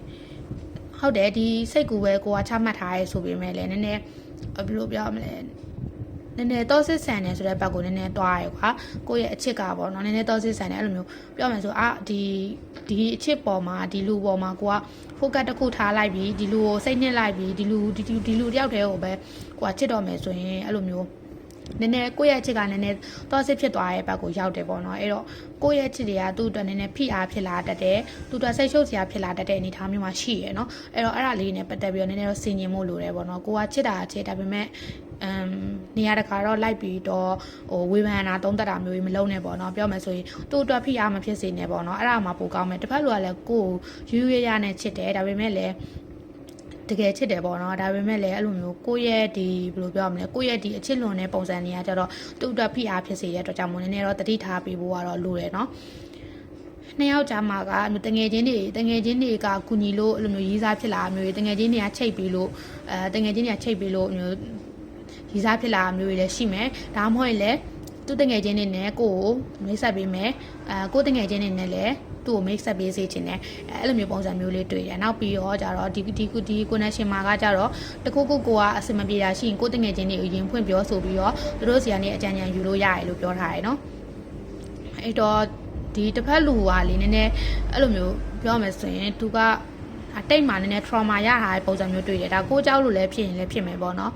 ဟုတ်တယ်ဒီစိတ်ကူပဲကိုကချမှတ်ထားရဲဆိုပေမဲ့လည်းနည်းနည်းဘယ်လိုပြောမလဲနည်းနည်းတော့စစ်ဆန်နေဆိုတဲ့ဘက်ကိုနည်းနည်းတွားရကွာကိုယ့်ရဲ့အချစ်ကပေါ့နော်နည်းနည်းတော့စစ်ဆန်နေအဲ့လိုမျိုးပြောမယ်ဆိုဒီအချစ်ပေါ်မှာဒီလူပေါ်မှာကိုက focus တစ်ခုထားလိုက်ပြီးဒီလူကိုစိတ်နှစ်လိုက်ပြီးဒီလူတယောက်တည်းကိုပဲကိုကချစ်တော့မယ်ဆိုရင်အဲ့လိုမျိုး နည်းနည်းကိုယ့်ရဲ့အချစ်ကနည်းနည်းတော့စစ်ဖြစ်သွားတဲ့ဘက်ကိုရောက်တယ်ပေါ့နော်အဲ့တော့ကိုယ့်ရဲ့အချစ်တွေကသူ့အတွက်နည်းနည်းဖိအားဖြစ်လာတတ်တယ်သူ့အတွက်စိတ်ရှုပ်စရာဖြစ်လာတတ်တဲ့အနေအထားမျိုးမှာရှိရယ်နော်အဲ့တော့အဲ့ဒါလေးနဲ့ပတ်သက်ပြီးတော့နည်းနည်းတော့ဆင်ញင်မှုလိုတယ်ပေါ့နော်ကိုကချစ်တာချစ်ဒါပေမဲ့နေရာတကာတော့လိုက်ပြီးတော့ဝေဖန်တာသုံးသပ်တာမျိုးကြီးမလုပ်နဲ့ပေါ့နော်ပြောမယ်ဆိုရင်သူ့အတွက်ဖိအားမဖြစ်စေနဲ့ပေါ့နော်အဲ့ဒါမှပိုကောင်းမယ်တစ်ဖက်လူကလည်းကိုယ်ကိုယူရရနဲ့ချစ်တယ်ဒါပေမဲ့လည်းတကယ်ချစ်တယ်ပေါ့နော်ဒါပေမဲ့လည်းအဲ့လိုမျိုးကိုယ့်ရဲ့ဒီဘယ်လိုပြောရမလဲကိုယ့်ရဲ့ဒီအချစ်လွန်တဲ့ပုံစံတွေကကြတော့သူ့အတွက်ဖိအားဖြစ်စေတဲ့အတွက်ကြောင့်မို့နည်းနည်းတော့တတိထားပေးဖို့ကတော့လိုတယ်နော်နှစ်ယောက်ကြားမှာကတငယ်ချင်းတွေကကူညီလို့အဲ့လိုမျိုးရေးစားဖြစ်လာမျိုးတငယ်ချင်းတွေကချိတ်ပြီးလို့တငယ်ချင်းတွေကချိတ်ပြီးလို့မျိုးရေးစားဖြစ်လာမျိုးတွေလည်းရှိမယ်ဒါမှမဟုတ်လည်းသူ့တငယ်ချင်းတွေနဲ့ကိုယ်မိတ်ဆက်ပေးမယ်ကိုယ်တငယ်ချင်းတွေနဲ့လည်းသူ့ကို make ဆက်ပေးစေချင်တယ်အဲ့လိုမျိုးပုံစံမျိုးလေးတွေ့တယ်နောက်ပြီးတော့ကြတော့ဒီ connection မှာကကြတော့တခုခုကိုကအစမပြေတာရှိရင်ကိုယ်တငယ်ချင်းတွေအရင်ဖွင့်ပြောဆိုပြီးတော့သူတို့စီကနေအကြံဉာဏ်ယူလို့ရတယ်လို့ပြောထားတယ်နော်အဲ့တော့ဒီတစ်ဖက်လူကလေနည်းနည်းအဲ့လိုမျိုးပြောမယ်ဆိုရင်သူကအတိတ်မှာနည်းနည်း trauma ရထားတဲ့ပုံစံမျိုးတွေ့တယ်ဒါကိုကြောက်လို့လည်းဖြစ်ရင်လည်းဖြစ်မယ်ပေါ့နော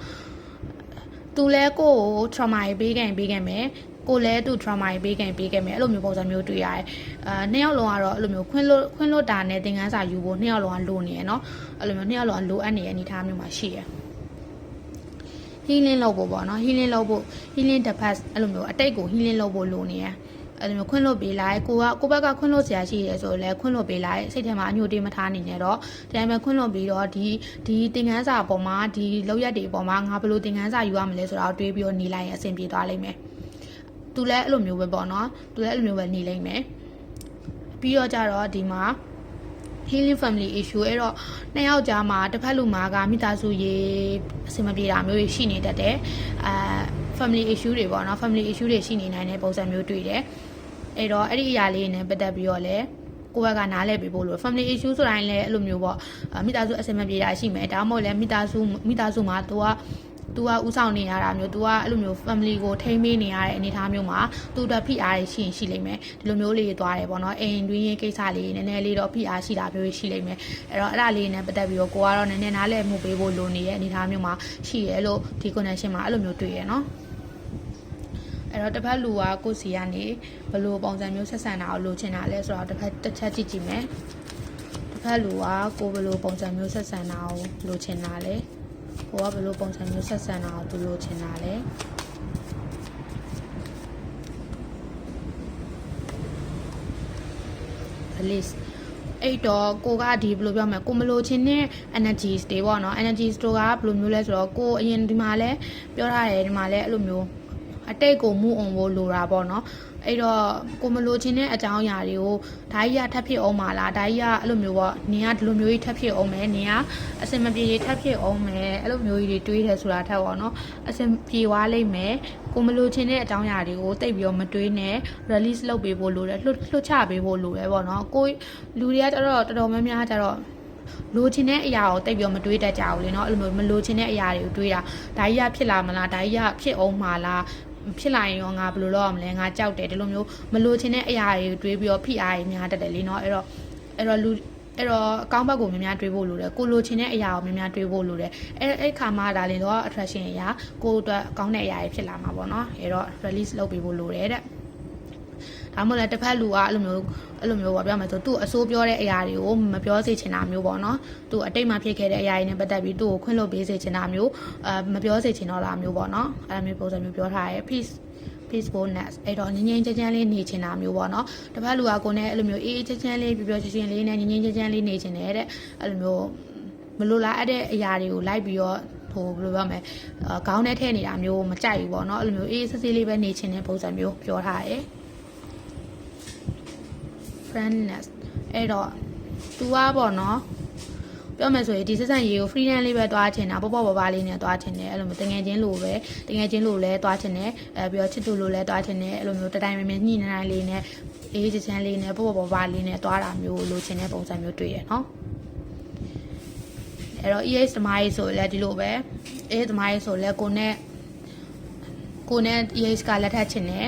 ်သူလဲကိုကို trauma ပေးခဲ့မယ်ကိုလည်းသူ trauma ပေးခဲ့မယ်အဲ့လိုမျိုးပုံစံမျိုးတွေ့ရတယ်နှစ်ယောက်လုံးကတော့အဲ့လိုမျိုးခွင့်လွတ်တာနဲ့သင်ခန်းစာယူဖို့နှစ်ယောက်လုံးကလိုနေရနော်အဲ့လိုမျိုးနှစ်ယောက်လုံးကလိုအပ်နေတဲ့အနေအထားမျိုးမှာရှိရhealing လုပ်ဖို့ပေါ့နော် healing လုပ်ဖို့ healing device အဲ့လိုမျိုးအတိတ်ကို healing လုပ်ဖို့လိုနေရအဲ့လိုမျိုးခွင့်လွတ်ပေးလိုက်ကိုဘက်ကခွင့်လွတ်စရာရှိရဲဆိုလဲခွင့်လွတ်ပေးလိုက်စိတ်ထဲမှာအညှို့တေးမထားနေနဲ့တော့ဒီတိုင်းပဲခွင့်လွတ်ပြီးတော့ဒီသင်ခန်းစာအပေါ်မှာဒီလောက်ရက်တွေအပေါ်မှာငါဘယ်လိုသင်ခန်းစာယူရမလဲဆိုတာကိုတွေးပြီးတော့နေလိုက်ရင်အဆင်ပြေသွားလိမ့်မယ်သူလည်းအဲ့လိုမျိုးပဲပေါ့နော်သူလည်းအဲ့လိုမျိုးပဲနေလိမ့်မယ်ပြီးတော့ကြတော့ဒီမှာ healing family issue အဲ့တော့နှစ်ယောက်ကြားမှာတစ်ဖက်လူမှာကမိသားစုရေးအဆင်မပြေတာမျိုးရှိနေတတ်တယ်family issue တွေပေါ့နော် family issue တွေရှိနေနိုင်တဲ့ပုံစံမျိုးတွေ့တယ်အဲ့တော့အဲ့ဒီအရာလေးနဲ့ပတ်သက်ပြီးတော့လည်းကိုယ့်ဘက်ကနားလဲပေးဖို့လို့ family issue ဆိုတိုင်းလည်းအဲ့လိုမျိုးပေါ့မိသားစုအဆင်မပြေတာရှိမယ်ဒါမှမဟုတ်လည်းမိသားစုမှာသူကဥဆောင်နေရတာမျိုး तू ကအဲ့လိုမျိုး family ကိုထိန်းပေးနေရတဲ့အနေအထားမျိုးမှာသူ့အတွက်ဖိအားတွေရှိလိမ့်မယ်ဒီလိုမျိုးလေးသွားတယ်ပေါ့နော်အိမ်တွင်းရေးကိစ္စလေးနည်းနည်းလေးတော့ဖိအားရှိတာမျိုးရှိလိမ့်မယ်အဲ့တော့အဲ့ဒါလေးနဲ့ပတ်သက်ပြီးတော့ကိုကတော့နည်းနည်းနားလည်မှုပေးဖို့လိုနေတဲ့အနေအထားမျိုးမှာရှိရဲလို့ဒီ connection မှာအဲ့လိုမျိုးတွေ့ရနော်အဲ့တော့တစ်ဖက်လူကကိုယ့်စီကနေဘယ်လိုပုံစံမျိုးဆက်ဆံတာကိုလိုချင်တာလဲဆိုတော့တစ်ချက်ကြည့်မယ်တစ်ဖက်လူကကိုယ်ဘယ်လိုပုံစံမျိုးဆက်ဆံတာကိုလိုချင်တာလဲကိုကဘယ်လိုပုံစံမျိုးဆက်ဆံတာကိုသူလိုချင်တာလဲAlice အဲ့တော့ကိုကဒီဘယ်လိုပြောမလဲကိုမလိုချင်တဲ့ energies တွေပေါ့နော် energies တို့ကဘယ်လိုမျိုးလဲဆိုတော့ကိုအရင်ဒီမှာလဲပြောထားတယ်ဒီမှာလဲအဲ့လိုမျိုးအတိတ်ကိုမူအောင်ဖို့လိုတာပေါ့နော်အဲ့တော့ကိုမလိုချင်တဲ့အကြောင်းအရာတွေကိုဒါကြီးကထပ်ဖြစ်အောင်မလားဒါကြီးကအဲ့လိုမျိုးပေါ့နင်ကဒီလိုမျိုးကြီးထပ်ဖြစ်အောင်မယ်နင်ကအစင်မပြေကြီးထပ်ဖြစ်အောင်မယ်အဲ့လိုမျိုးကြီးတွေတွေးတယ်ဆိုတာထက်ပေါ့နော်အစင်ပြေသွားလိမ့်မယ်ကိုမလိုချင်တဲ့အကြောင်းအရာတွေကိုတိတ်ပြီးတော့မတွေးနဲ့ release လုပ်ပေးဖို့လိုတယ်လွှတ်ချပေးဖို့လိုတယ်ပေါ့နော်ကိုလူတွေကကျတော့တော်တော်များများကျတော့လိုချင်တဲ့အရာကိုတိတ်ပြီးတော့မတွေးတတ်ကြဘူးလေနော်အဲ့လိုမျိုးမလိုချင်တဲ့အရာတွေကိုတွေးတာဒါကြီးကဖြစ်လာမလားဒါကြီးကဖြစ်အောင်မလားဖြစ်လာရင်ရောငါဘယ်လိုလုပ်ရမလဲငါကြောက်တယ်ဒီလိုမျိုးမလိုချင်တဲ့အရာတွေတွေးပြီးတော့ဖိအားတွေများတတ်တယ်လေနော်အဲ့တော့အကောင်းဘက်ကိုများများတွေးဖို့လိုတယ်ကိုလိုချင်တဲ့အရာကိုများများတွေးဖို့လိုတယ်အဲ့ခါမှဒါလည်းတော့ attraction အရာကိုအတွက်ကောင်းတဲ့အရာတွေဖြစ်လာမှာပေါ့နော်အဲ့တော့ release လုပ်ပေးဖို့လိုတယ်တဲ့ဒါမှမဟုတ်လည်းတစ်ဖက်လူကအဲ့လိုမျိုးပေါ့ပြောမယ်ဆိုသူ့အဆိုးပြောတဲ့အရာတွေကိုမပြောစေချင်တာမျိုးပေါ့နော်သူ့အတိတ်မှာဖြစ်ခဲ့တဲ့အရာတွေနဲ့ပတ်သက်ပြီးသူ့ကိုခွင့်လွှတ်ပေးစေချင်တာမျိုးမပြောစေချင်တော့တာမျိုးပေါ့နော်အဲ့လိုမျိုးပုံစံမျိုးပြောထားရဲ peacefulness အဲ့တော့ငြိမ်းချမ်းလေးနေချင်တာမျိုးပေါ့နော်တစ်ဖက်လူကကိုယ်နဲ့အဲ့လိုမျိုးအေးချမ်းလေးပြောချင်လေးနဲ့ငြိမ်းချမ်းလေးနေချင်တယ်တဲ့အဲ့လိုမျိုးမလိုလားအပ်တဲ့အရာတွေကိုလိုက်ပြီးတော့ဟိုဘယ်လိုပြောမလဲခေါင်းထဲထည့်နေတာမျိုးမကြိုက်ဘူးပေါ့နော်အဲ့လိုမျိုးအေးဆေးလေးပဲနေချင်တဲ့ပုံစံမျိုးပြောထားရဲfriendness အဲ့တော့ तू อ่ะပေါ့နော်ပြောမယ်ဆိုရင်ဒီဆက်ဆံရေးကို freedom လေးပဲသွားချင်တာပေါ့ပါလေးနဲ့သွားချင်တယ်အဲ့လိုမျိုးတငယ်ချင်းလိုလဲသွားချင်တယ်ပြီးတော့ချစ်သူလိုလဲသွားချင်တယ်အဲ့လိုမျိုးတတိုင်းမြင်ညှိနှိုင်းလေးနဲ့အေးချမ်းလေးနဲ့ပေါ့ပါလေးနဲ့သွားတာမျိုးလိုချင်တဲ့ပုံစံမျိုးတွေ့ရနော်အဲ့တော့ EH သမားရေးဆိုလဲဒီလိုပဲ EH သမားရေးဆိုလဲကိုနဲ့ EH ကလက်ထပ်ချင်တယ်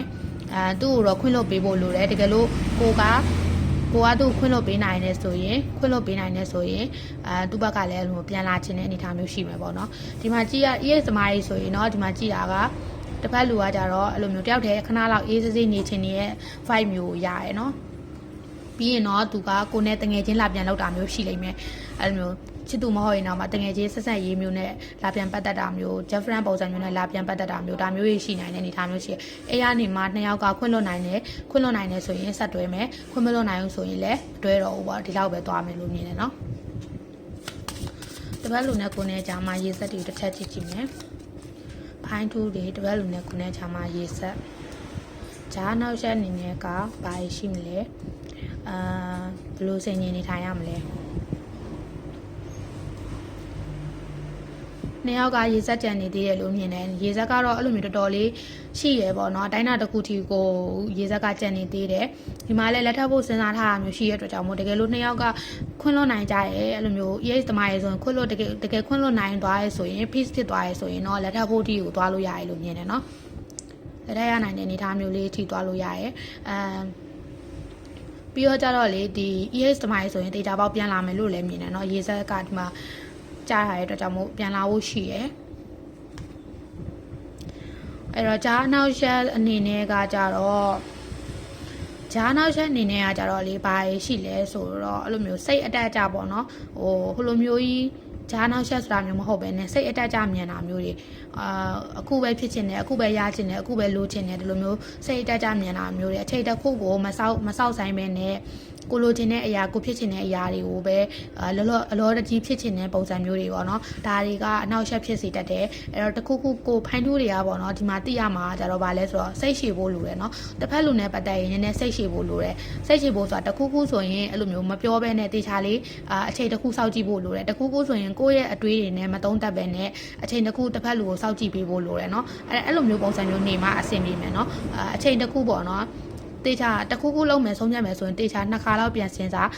သူ့ကိုတော့ခွင့်လွှတ်ပေးဖို့လိုတယ်တကယ်လို့ကိုကသူ့ခွင့်လွှတ်ပေးနိုင်တယ်ဆိုရင်သူ့ဘက်ကလည်းအဲ့လိုပြန်လာခြင်းတဲ့အနေအထားမျိုးရှိမှာပေါ့နော်ဒီမှာကြည့်ရ ES သမားကြီးဆိုရင်เนาะဒီမှာကြည့်တာက တစ်ဖက်လူကကြတော့အဲ့လိုမျိုးတယောက်တည်းခဏလောက်အေးစေးနေချင်တဲ့ vibe မျိုးရရဲနော်ပြီးရင်တော့သူကကိုနဲ့တငယ်ချင်းလာပြန်လောက်တာမျိုးရှိလိမ့်မယ်အဲ့လိုမျိုးချစ်သူမဟုတ်ရင်တော့မှတငယ်ချင်းဆက်ဆက်ရေးမျိုးနဲ့လာပြန်ပတ်သက်တာမျိုး different ပုံစံမျိုးနဲ့လာပြန်ပတ်သက်တာမျိုးဒါမျိုးတွေရှိနိုင်တဲ့အနေအထားမျိုးရှိအဲ့ရနေမှာ2ယောက်ကခွင့်လွတ်နိုင်တယ်ဆိုရင်ဆက်တွဲမယ်ခွင့်မလွတ်နိုင်ဘူးဆိုရင်လည်းတွဲတော့ဘူးပေါ့ဒီလောက်ပဲသွားမယ်လို့မြင်တယ်နော်တပတ်လူနဲ့ကိုနဲ့ဂျာမရေးဆက်တွေတစ်ထက်ကြည့်ကြည့်မယ်ဖိုင်း2တွေတပတ်လူနဲ့ကိုနဲ့ဂျာမရေးဆက်ဂျာနောက်ဆက်အနေနဲ့ကဘာရှိမလဲဘယ်လိုစိတ်ငြိမ်နေထိုင်ရမလဲနှစ်ယောက်ကရေစက်ကြံနေသေးတယ်လို့မြင်တယ်ရေစက်ကတော့အဲ့လိုမျိုးတော်တော်လေးရှိရပေါ့နော်အတိုင်းအတာတစ်ခုထိကိုရေစက်ကကြံနေသေးတယ်ဒီမှာလည်းလက်ထပ်ဖို့စဉ်းစားထားတာမျိုးရှိရတဲ့အတွက်ကြောင့်မို့တကယ်လို့နှစ်ယောက်ကခွင့်လွတ်နိုင်ကြရဲအဲ့လိုမျိုး EH သမားရေဆိုရင်ခွင့်လွတ်တကယ်ခွင့်လွတ်နိုင်သွားရဲဆိုရင် peace ဖြစ်သွားရဲဆိုရင်တော့လက်ထပ်ဖို့တီကိုသွားလို့ရတယ်လို့မြင်တယ်နော်လက်ထပ်ရနိုင်တဲ့အနေအထားမျိုးလေးထိသွားလို့ရရဲပြီးတော့ကြတော့လေဒီ EH သမားရေဆိုရင်ဒေတာပေါက်ပြန်လာမယ်လို့လည်းမြင်တယ်နော်ရေစက်ကဒီမှာကြားထားတဲ့အတွက်ကြောင့်မို့ပြန်လာဖို့ရှိရယ်အဲ့တော့ဂျားနောက်ဆက်အနေနဲ့ကကြတော့ဂျားနောက်ဆက်အနေနဲ့ကကြတော့လေဘာရှိလဲဆိုတော့အဲ့လိုမျိုးစိတ်အတက်အကျပေါ့နော်ဟိုလိုမျိုးကြီးဂျားနောက်ဆက်ဆိုတာမျိုးမဟုတ်ပဲねစိတ်အတက်အကျမြန်တာမျိုးတွေအခုပဲဖြစ်ချင်တယ်အခုပဲရချင်တယ်အခုပဲလိုချင်တယ်ဒီလိုမျိုးစိတ်အတက်အကျမြန်တာမျိုးတွေအချိန်တစ်ခုကိုမဆောက်ဆိုင်ပဲနဲ့ကိုလိုချင်တဲ့အရာကိုဖြစ်ချင်တဲ့အရာတွေကိုပဲအလောတကြီးဖြစ်ချင်တဲ့ပုံစံမျိုးတွေပေါ့နော်ဒါတွေကအနောက်ရှက်ဖြစ်စေတတ်တယ်အဲ့တော့တခုခုကိုဖိုင်းထိုးတွေကပေါ့နော်ဒီမှာသိရမှာကြတော့ဗာလဲဆိုတော့စိတ်ရှည်ဖို့လိုတယ်နော်တစ်ဖက်လူနဲ့ပတ်သက်ရင်နည်းနည်းစိတ်ရှည်ဖို့လိုတယ်စိတ်ရှည်ဖို့ဆိုတာတခုခုဆိုရင်အဲ့လိုမျိုးမပြောဘဲနဲ့တေချာလေးအချိန်တစ်ခုစောင့်ကြည့်ဖို့လိုတယ်တခုခုဆိုရင်ကိုယ့်ရဲ့အတွေးတွေနဲ့မသုံးတတ်ပဲနဲ့အချိန်တစ်ခုတစ်ဖက်လူကိုစောင့်ကြည့်ပေးဖို့လိုတယ်နော်အဲ့လိုမျိုးပုံစံမျိုးနေမှအဆင်ပြေမယ်နော်အချိန်တစ်ခုပေါ့နော်တေချာတခုခုလုံးမယ်ဆုံးဖြတ်မယ်ဆိုရင်တေချာ2ခါလောက်ပြန်စဉ်းစား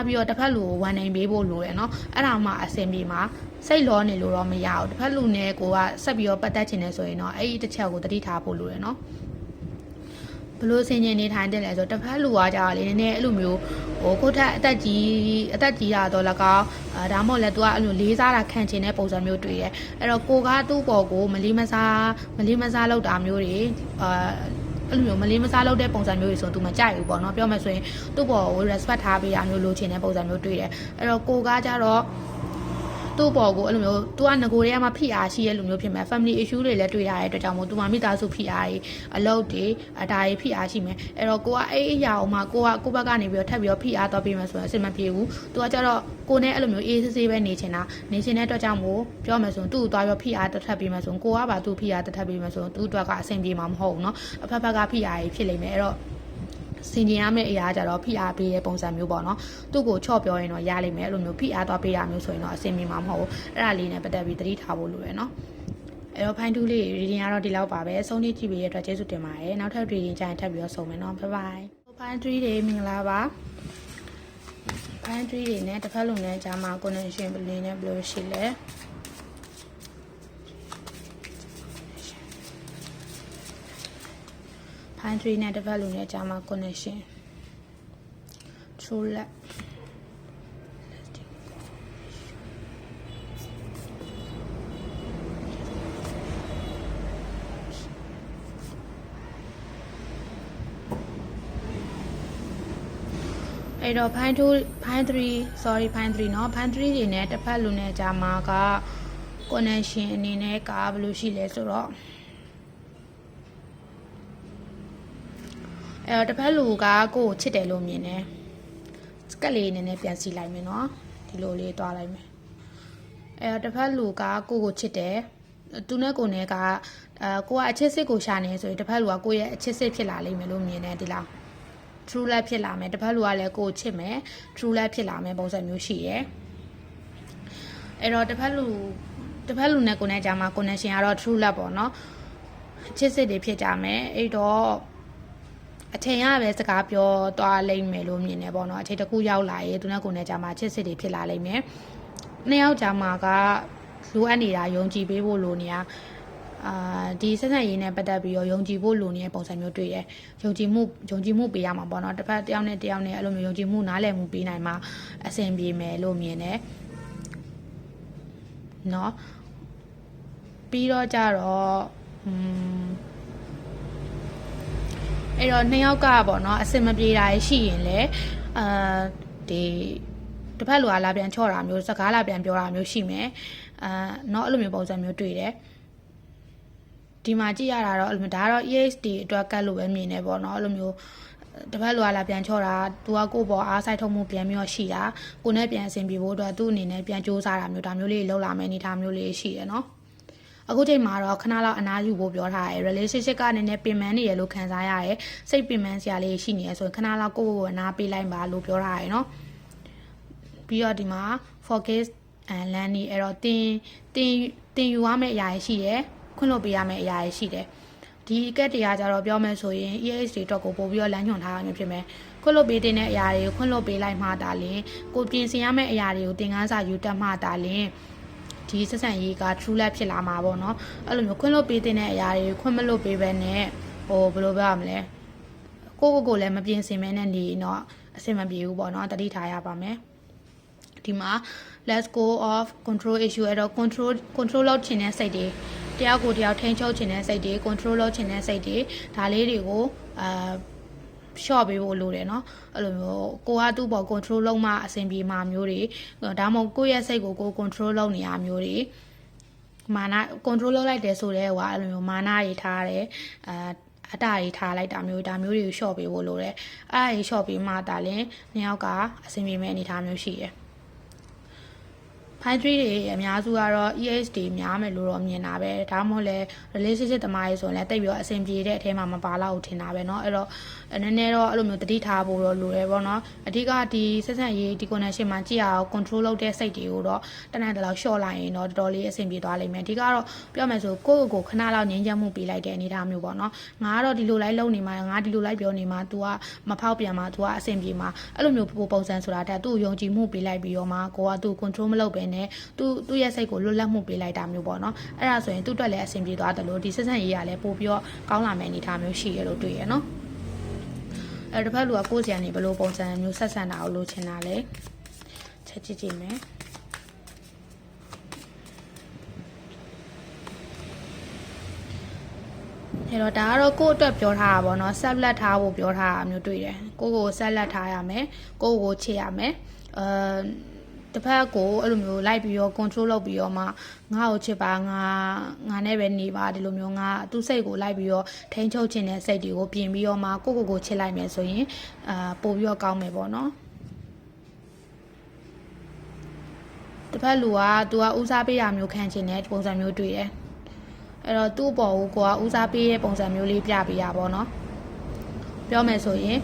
ပြီးတော့တစ်ဖက်လူကိုဝန်နိုင်ပေးဖို့လိုတယ်နော်အဲ့ဒါမှအဆင်ပြေမှာစိတ်လောနေလို့တော့မရဘူးတစ်ဖက်လူနဲ့ကိုကဆက်ပြီးတော့ပတ်သက်ချင်တယ်ဆိုရင်တော့အဲ့ဒီတစ်ချက်ကိုသတိထားဖို့လိုတယ်နော်ဘလို့စင်ကျင်နေထိုင်တယ်လဲဆိုတစ်ဖက်လူကကြာလေနည်းနည်းအဲ့လိုမျိုးကိုထက်အသက်ကြီးရတော့လကောက်ဒါမှမဟုတ်လဲ तू ကအဲ့လိုလေးစားတာခံချင်တဲ့ပုံစံမျိုးတွေ့ရဲအဲ့တော့ကိုကသူ့ပေါ်ကိုမလေးမစားလောက်တာမျိုးတွေအဲ့လိုမျိုးမလေးမစားလုပ်တဲ့ပုံစံမျိုးတွေဆိုသူမကြိုက်ဘူးပေါ့နော်ပြောမယ်ဆိုရင်သူ့ဘောကို respect ထားပေးရမျိုးလိုချင်တဲ့ပုံစံမျိုးတွေ့တယ်အဲ့တော့ကိုကကြတော့သူ့ဘောကိုအဲ့လိုမျိုး तू ကငကိုတွေကမှဖိအားရှိရဲ့လူမျိုးဖြစ်မယ် family issue တွေလည်းတွေ့ရတဲ့အတွက်ကြောင့်မို့ तू မှမိသားစုဖိအားတွေအလုပ်တွေဒါတွေဖိအားရှိမယ်အဲ့တော့ကိုကအဲ့အရာကိုမှကိုဘက်ကနေပြီးတော့ထပ်ပြီးတော့ဖိအားတော့ပေးမယ်ဆိုရင်အဆင်မပြေဘူး तू ကကြတော့ကိုနဲ့အဲ့လိုမျိုးအေးဆေးပဲနေချင်တဲ့အတွက်ကြောင့်မို့ပြောမယ်ဆိုရင်သူ့ကိုသွားပြီးဖိအားတစ်ထပ်ပေးမယ်ဆိုရင်ကိုကပါသူ့ဖိအားတစ်ထပ်ပေးမယ်ဆိုရင်သူ့အတွက်ကအဆင်ပြေမှာမဟုတ်ဘူးเนาะအဖက်ဖက်ကဖိအားကြီးဖြစ်လိမ့်မယ်အဲ့တော့စင်ကျင်ရမယ့်အရာကြတော့ဖိအားပေးတဲ့ပုံစံမျိုးပေါ့နော်သူ့ကိုချော့ပြောရင်တော့ရလိမ့်မယ်အဲ့လိုမျိုးဖိအားသွားပေးရမျိုးဆိုရင်တော့အဆင်ပြေမှာမဟုတ်ဘူးအဲ့ဒါလေးနဲ့ပတ်သက်ပြီးသတိထားဖို့လိုရယ်နော်အဲ့တော့ဖိုင်း2လေး reading ကတော့ဒီလောက်ပါပဲဆုံးနေကြည့်ပေးရတဲ့အတွက်ကျေးဇူးတင်ပါတယ်နောက်ထပ် reading ကြရင်ထပ်ပြီးတော့ဆုံမယ်နော် bye bye ဖိုင်း3တွေမင်္ဂလာပါဖိုင်း3တွေနဲ့တစ်ဖက်လုံးနဲ့ဂျာမာ connection ပလင်းနဲ့ဘယ်လိုရှိလဲဖိုင်း3နဲ့တစ်ဖက်လုံးနဲ့ဂျာမာ connection true love အဲ့တော့ဖိုင်း3เนาะဖိုင်း3တွေနဲ့တစ်ဖက်လူနဲ့ဂျာမာက connection အနေနဲ့ကဘယ်လိုရှိလဲဆိုတော့အဲ့တော့တစ်ဖက်လူကကိုကိုချစ်တယ်လို့မြင်တယ်စကတ်လေးနည်းနည်းပြန်စီလိုက်မယ်เนาะဒီလိုလေးတွားလိုက်မယ်အဲ့တော့တစ်ဖက်လူကကိုကိုချစ်တယ်သူနဲ့ကိုနဲ့ကကိုကအချစ်စစ်ကိုရှာနေဆိုရင်တစ်ဖက်လူကကိုရဲ့အချစ်စစ်ဖြစ်လာလိမ့်မယ်လို့မြင်တယ်ဒီလား true love ဖြစ်လာမယ်တစ်ဖက်လူကလည်းကိုချစ်မယ် true love ဖြစ်လာမယ်ပုံစံမျိုးရှိရယ်အဲ့တော့တစ်ဖက်လူနဲ့ကိုနဲ့ကြာမှာ connection ကတော့ true love ပေါ့နော်ချစ်စစ်တွေဖြစ်ကြမယ်အဲ့တော့အချိန်ရပဲစကားပြောသွားလိမ့်မယ်လို့မြင်တယ်ပေါ့နော်အချိန်တစ်ခုရောက်လာရင်သူနဲ့ကိုနဲ့ကြာမှာချစ်စစ်တွေဖြစ်လာလိမ့်မယ်နှစ်ယောက်ကြာမှာကလိုအပ်နေတာယုံကြည်ပေးဖို့လိုနေတာဒီဆက်ဆက်ရေးနဲ့ပတ်သက်ပြီးတော့ယုံကြည်ဖို့လိုနေတဲ့ပုံစံမျိုးတွေ့တယ်ယုံကြည်မှုပေးရမှာပေါ့နော်တစ်ဖက်တစ်ယောက်နဲ့အဲ့လိုမျိုးယုံကြည်မှုနားလည်မှုပေးနိုင်မှာအဆင်ပြေမယ်လို့မြင်တယ်เนาะပြီးတော့ကြတော့ အဲ့တော့နှစ်ယောက်ကပေါ့နော်အစင်မပြေတာရှိရင်လေဒီတစ်ဖက်လူကလာပြန်ချော့တာမျိုးစကားလာပြန်ပြောတာမျိုးရှိမယ်เนาะအဲ့လိုမျိုးပုံစံမျိုးတွေ့တယ်ဒီမှာကြည့်ရတာတော့အဲ့လိုမျိုးဒါကတော့ EHD အတွက်ကတ်လို့ပဲမြင်နေပေါ့เนาะအဲ့လိုမျိုးတစ်ဖက်လူကလာပြန်ချော့တာသူကကိုယ့်ပေါ်အားဆိုင်ထုတ်မှုပြန်ပြီးတော့ရှိတာကိုနဲ့ပြန်အဆင်ပြေဖို့အတွက်သူ့အနေနဲ့ပြန်စူးစမ်းတာမျိုးဒါမျိုးလေးလောက်လာမယ်အနေထားမျိုးလေးရှိတယ်เนาะအခုချိန်မှာတော့ခဏလောက်အနားယူဖို့ပြောထားတယ် relationship ကနည်းနည်းပင်ပန်းနေရလို့ခံစားရတယ်စိတ်ပင်ပန်းစရာလေးရှိနေရဆိုရင်ခဏလောက်ကိုယ့်ကိုယ်အနားပေးလိုက်ပါလို့ပြောထားတယ်เนาะပြီးတော့ဒီမှာ focus and learning အဲ့တော့တင်ယူရမယ့်အရာရှိတယ်ခွင့်လွှတ်ပေးရမယ့်အရာရှိတယ်ဒီကက်တရားကြတော့ပြောမယ်ဆိုရင် EHD အတွက်ကိုပို့ပြီးတော့လမ်းညွှန်ထားရမှာဖြစ်မယ်ခွင့်လွှတ်ပေးတဲ့အရာတွေကိုခွင့်လွှတ်ပေးလိုက်မှသာလျှင်ကိုပြင်ဆင်ရမယ့်အရာတွေကိုသင်ခန်းစာယူတတ်မှသာလျှင်ဒီဆက်ဆံရေးက true love ဖြစ်လာမှာပေါ့နော်အဲ့လိုမျိုးခွင့်လွှတ်ပေးတဲ့အရာတွေခွင့်မလွှတ်ပေးဘဲနဲ့ဟိုဘယ်လိုပြောရမလဲကိုလည်းမပြင်ဆင်မဲနဲ့နေတော့အဆင်မပြေဘူးပေါ့နော်တတိထားရပါမယ်ဒီမှာ let's go off control issue အဲ့တော့ control လုပ်ချင်တဲ့စိတ်တွေတယောက်ကိုတယောက်ထိန်းချုပ်ချင်တဲ့စိတ်တွေ control လုပ်ချင်တဲ့စိတ်တွေဒါလေးတွေကိုshort ပေးဖို့လိုတယ်เนาะအဲ့လိုမျိုးကိုကသူ့ပေါ် control လုပ်မှအဆင်ပြေမှာမျိုးတွေဒါမှမဟုတ်ကိုယ့်ရဲ့စိတ်ကိုcontrol လုပ်နေရမျိုးတွေမာန control လုပ်လိုက်တယ်ဆိုတော့ဟိုအဲ့လိုမျိုးမာနတွေထားတယ်အတားတွေထားလိုက်တာမျိုးဒါမျိုးတွေကို short ပေးဖို့လိုတယ်အဲ့ဒါတွေ short ပေးမှဒါလည်းနှစ်ယောက်ကအဆင်ပြေမဲ့အနေထားမျိုးရှိတယ်Pine tree တွေအများစုကတော့ EHD များမယ်လို့တော့မြင်တာပဲဒါမှမဟုတ်လဲ relationship တမားရေးဆိုရင်လည်းတိတ်ပြီးတော့အဆင်ပြေတဲ့အထဲမှာမပါတော့ဘူးထင်တာပဲเนาะအဲ့တော့နည်းနည်းတော့အဲ့လိုမျိုးတတိထားဖို့တော့လိုတယ်ပေါ့နော်အဓိကဒီဆက်ဆံရေးဒီ connection မှာကြည့်ရအောင် control လုပ်တဲ့စိတ်တွေကိုတော့တနင်္လာလောက် short လိုက်ရင်တော့တော်တော်လေးအဆင်ပြေသွားလိမ့်မယ်အဓိကတော့ပြောမယ်ဆိုကိုခဏလောက်ငြင်းချမ်းမှုပေးလိုက်တဲ့အနေထားမျိုးပေါ့နော်ငါကတော့ဒီလိုလိုက်လုပ်နေမှာငါဒီလိုလိုက်ပြောနေမှာ तू ကမဖောက်ပြန်မှာ तू ကအဆင်ပြေမှာအဲ့လိုမျိုးပုံစံဆိုတာတဲ့သူ့ယုံကြည်မှုပေးလိုက်ပြီးတော့မှကိုကသူ့ control မလုပ်ဘဲနဲ့သူ့ရဲ့စိတ်ကိုလွတ်လပ်မှုပေးလိုက်တာမျိုးပေါ့နော်အဲ့ဒါဆိုရင်သူ့အတွက်လည်းအဆင်ပြေသွားတယ်လို့ဒီဆက်ဆံရေးကလည်းပို့ပြီးတော့ကောင်းလာမယ့်အနေအထားမျိုးရှိရလို့တွေ့ရနော်အဲ့တစ်ဖက်လူကကိုယ်စီကနေဘယ်လိုပုံစံမျိုးဆက်ဆံတာကိုလိုချင်တာလဲချက်ကြည့်ကြည့်မယ်အဲ့တော့ဒါကတော့ကိုယ့်အတွက်ပြောထားတာပေါ့နော်ဆက်လက်ထားဖို့ပြောထားတာမျိုးတွေ့တယ်ကိုဆက်လက်ထားရမယ်ကိုချေရမယ်တစ်ဖက်ကိုအဲ့လိုမျိုးလိုက်ပြီးတော့ control လုပ်ပြီးတော့မှငါ့ကိုချစ်ပါငါနဲ့ပဲနေပါဒီလိုမျိုးငါသူ့စိတ်ကိုလိုက်ပြီးတော့ထိန်းချုပ်ခြင်းတဲ့စိတ်တွေကိုပြင်ပြီးတော့မှကိုချစ်လိုက်မယ်ဆိုရင်ပို့ပြီးတော့ကောင်းမယ်ပေါ့နော်တစ်ဖက်လူကသူကဦးစားပေးတာမျိုးခံခြင်းတဲ့ပုံစံမျိုးတွေ့တယ်အဲ့တော့သူ့ပေါ်ကိုကိုကဦးစားပေးတဲ့ပုံစံမျိုးလေးပြပေးရပါတော့ပြောမယ်ဆိုရင်